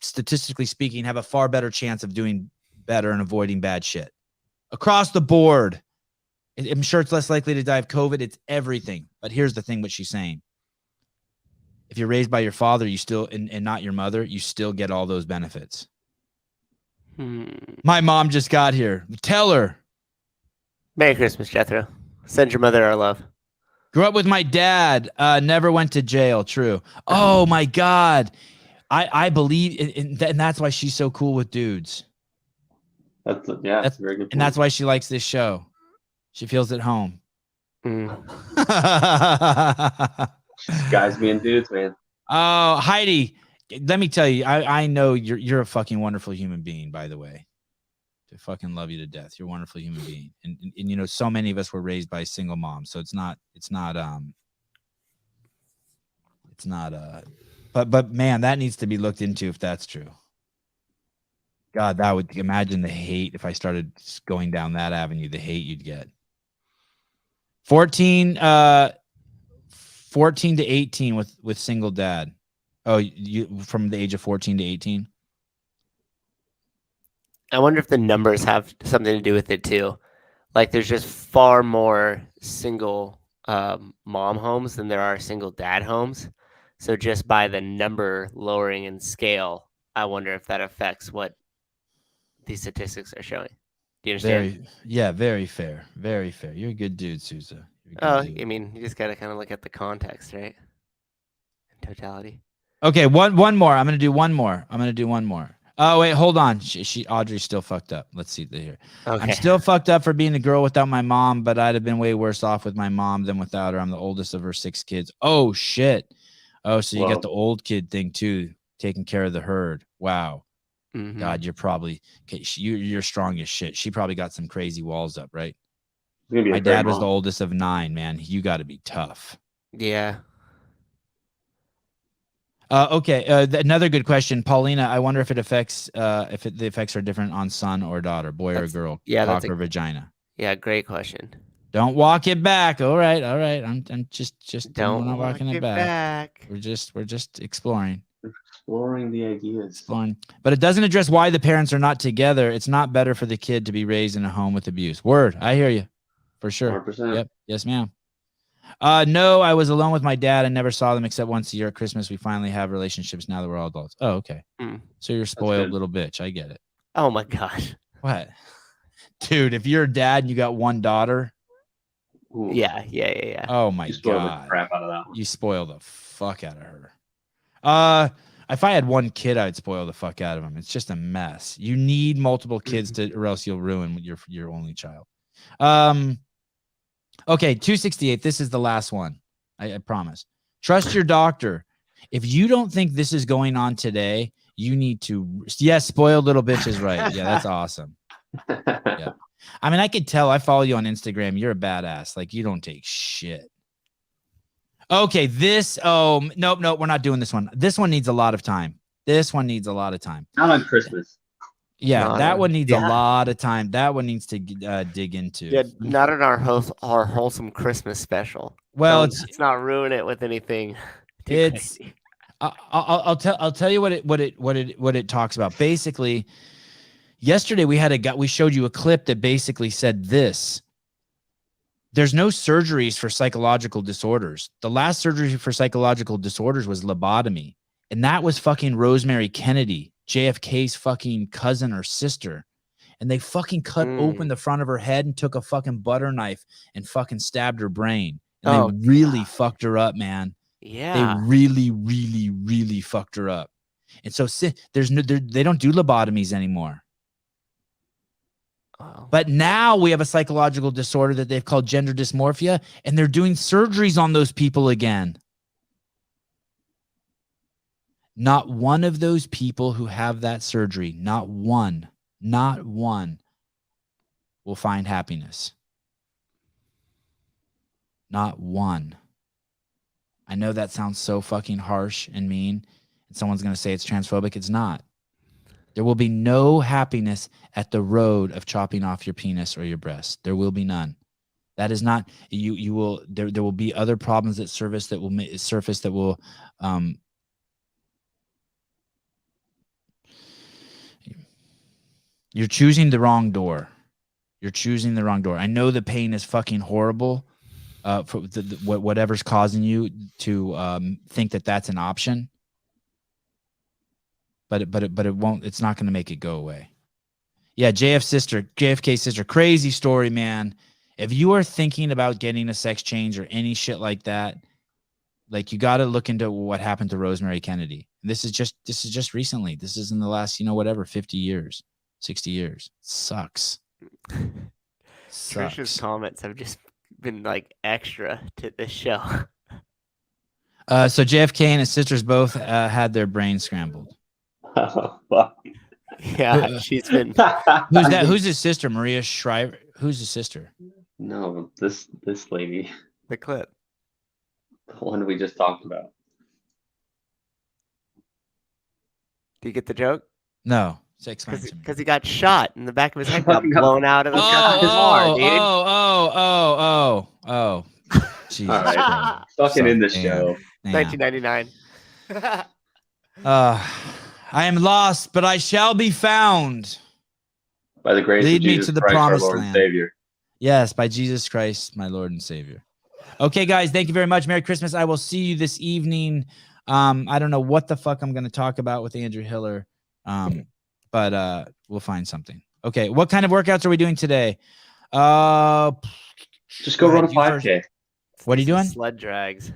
statistically speaking, have a far better chance of doing better and avoiding bad shit across the board. I'm sure it's less likely to die of COVID. It's everything. But here's the thing, what she's saying. If you're raised by your father, you still, and not your mother, you still get all those benefits. My mom just got here. Tell her. Merry Christmas, Jethro. Send your mother our love. Grew up with my dad. Never went to jail. True. Oh my God. I believe, and that's why she's so cool with dudes. That's very good point. And that's why she likes this show. She feels at home. Guys being dudes, man. Oh, Heidi, let me tell you, I know you're a fucking wonderful human being, by the way. I fucking love you to death. You're a wonderful human being. And you know, so many of us were raised by single moms. So but man, that needs to be looked into if that's true. God, that would, imagine the hate if I started going down that avenue, the hate you'd get. 14 to 18 with single dad. Oh, you from the age of 14 to 18? I wonder if the numbers have something to do with it too. Like there's just far more single mom homes than there are single dad homes. So just by the number lowering in scale, I wonder if that affects what these statistics are showing. Do you understand? Very fair. Very fair. You're a good dude, Sousa. I mean, you just got to kind of look at the context, right? In totality. Okay, one more. I'm going to do one more. Oh, wait, hold on. Audrey's still fucked up. Let's see here. Okay. I'm still fucked up for being a girl without my mom, but I'd have been way worse off with my mom than without her. I'm the oldest of her 6 kids. Oh, shit. Oh, so you got the old kid thing, too, taking care of the herd. Wow. Mm-hmm. God, you're probably, you're strong as shit. She probably got some crazy walls up, right? My dad was the oldest of 9, man. You got to be tough. Yeah. Okay. Another good question, Paulina. I wonder if it affects, the effects are different on son or daughter, boy or girl, cock or vagina. Yeah, great question. Don't walk it back. All right. I'm just don't walking it back. We're just exploring. Exploring the ideas. But it doesn't address why the parents are not together. It's not better for the kid to be raised in a home with abuse. Word. I hear you. For sure. 100%. Yep. Yes, ma'am. No, I was alone with my dad. I never saw them except once a year at Christmas. We finally have relationships now that we're all adults. Oh, okay. So you're a spoiled little bitch. I get it. Oh my gosh. What? Dude, if you're a dad and you got one daughter. Ooh. Yeah. Oh my God. The crap out of that one. You spoil the fuck out of her. If I had one kid, I'd spoil the fuck out of him. It's just a mess. You need multiple kids or else you'll ruin your only child. Okay, 268. This is the last one. I promise. Trust your doctor. If you don't think this is going on today, you need to. Yes, spoiled little bitch is right. Yeah, that's awesome. Yeah. I mean, I could tell. I follow you on Instagram. You're a badass. Like, you don't take shit. Okay, nope, we're not doing this one. This one needs a lot of time. Not on Christmas. Yeah, that one needs a lot of time. That one needs to dig into. Yeah, not in our wholesome Christmas special. Well, let's not ruin it with anything. It's. I'll tell you what it talks about. Basically, yesterday we showed you a clip that basically said this. There's no surgeries for psychological disorders. The last surgery for psychological disorders was lobotomy. And that was fucking Rosemary Kennedy, JFK's fucking cousin or sister. And they fucking cut open the front of her head and took a fucking butter knife and fucking stabbed her brain. And they really fucked her up, man. Yeah. They really, really, really fucked her up. And so they don't do lobotomies anymore. But now we have a psychological disorder that they've called gender dysmorphia, and they're doing surgeries on those people again. Not one of those people who have that surgery, not one will find happiness. Not one. I know that sounds so fucking harsh and mean, and someone's going to say it's transphobic. It's not. There will be no happiness at the road of chopping off your penis or your breast. There will be none. That is not you will there will be other problems that surface that will you're choosing the wrong door. You're choosing the wrong door. I know the pain is fucking horrible for whatever's causing you to think that that's an option. But it won't. It's not going to make it go away. Yeah, JFK's sister, crazy story, man. If you are thinking about getting a sex change or any shit like that, like, you got to look into what happened to Rosemary Kennedy. This is just recently. This is in the last 50 years, 60 years. Sucks. Trisha's comments have just been like extra to this show. So JFK and his sisters both had their brains scrambled. Oh, fuck. Yeah, she's been. Who's that? Who's his sister? Maria Shriver. Who's his sister? No, this lady. The clip. The one we just talked about. Do you get the joke? No. Because he got shot and the back of his head got blown out of the car, dude. Oh. Jesus. All right. Fucking in the show. 1999. I am lost, but I shall be found. By the grace Lead of Jesus me to the Christ, promised our Lord land. and Savior. Yes, by Jesus Christ, my Lord and Savior. Okay, guys, thank you very much. Merry Christmas. I will see you this evening. I don't know what the fuck I'm going to talk about with Andrew Hiller, but we'll find something. Okay, what kind of workouts are we doing today? Just go run a 5K. What are you doing? Sled drags.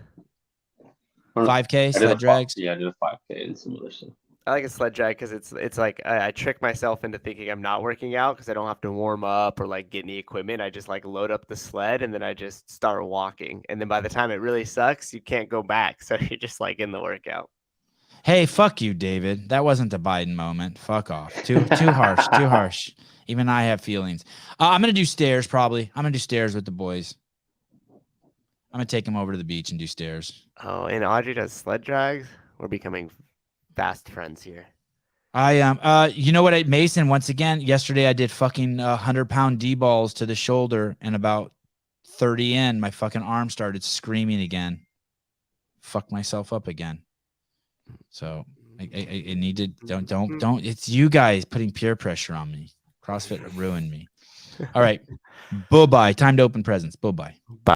5K, sled drags? Yeah, I did a 5K and some other stuff. I like a sled drag because it's like I trick myself into thinking I'm not working out because I don't have to warm up or like get any equipment. I just like load up the sled and then I just start walking. And then by the time it really sucks, you can't go back. So you're just like in the workout. Hey, fuck you, David. That wasn't a Biden moment. Fuck off. Too harsh. Too harsh. Even I have feelings. I'm going to do stairs probably. I'm going to do stairs with the boys. I'm going to take them over to the beach and do stairs. Oh, and Audrey does sled drags? We're becoming fast friends here. I am. You know what, Mason? Once again, yesterday I did fucking 100-pound D balls to the shoulder, and about 30 in, my fucking arm started screaming again. Fuck myself up again. So I need to don't. It's you guys putting peer pressure on me. CrossFit ruined me. All right, bye. Time to open presents. Bye.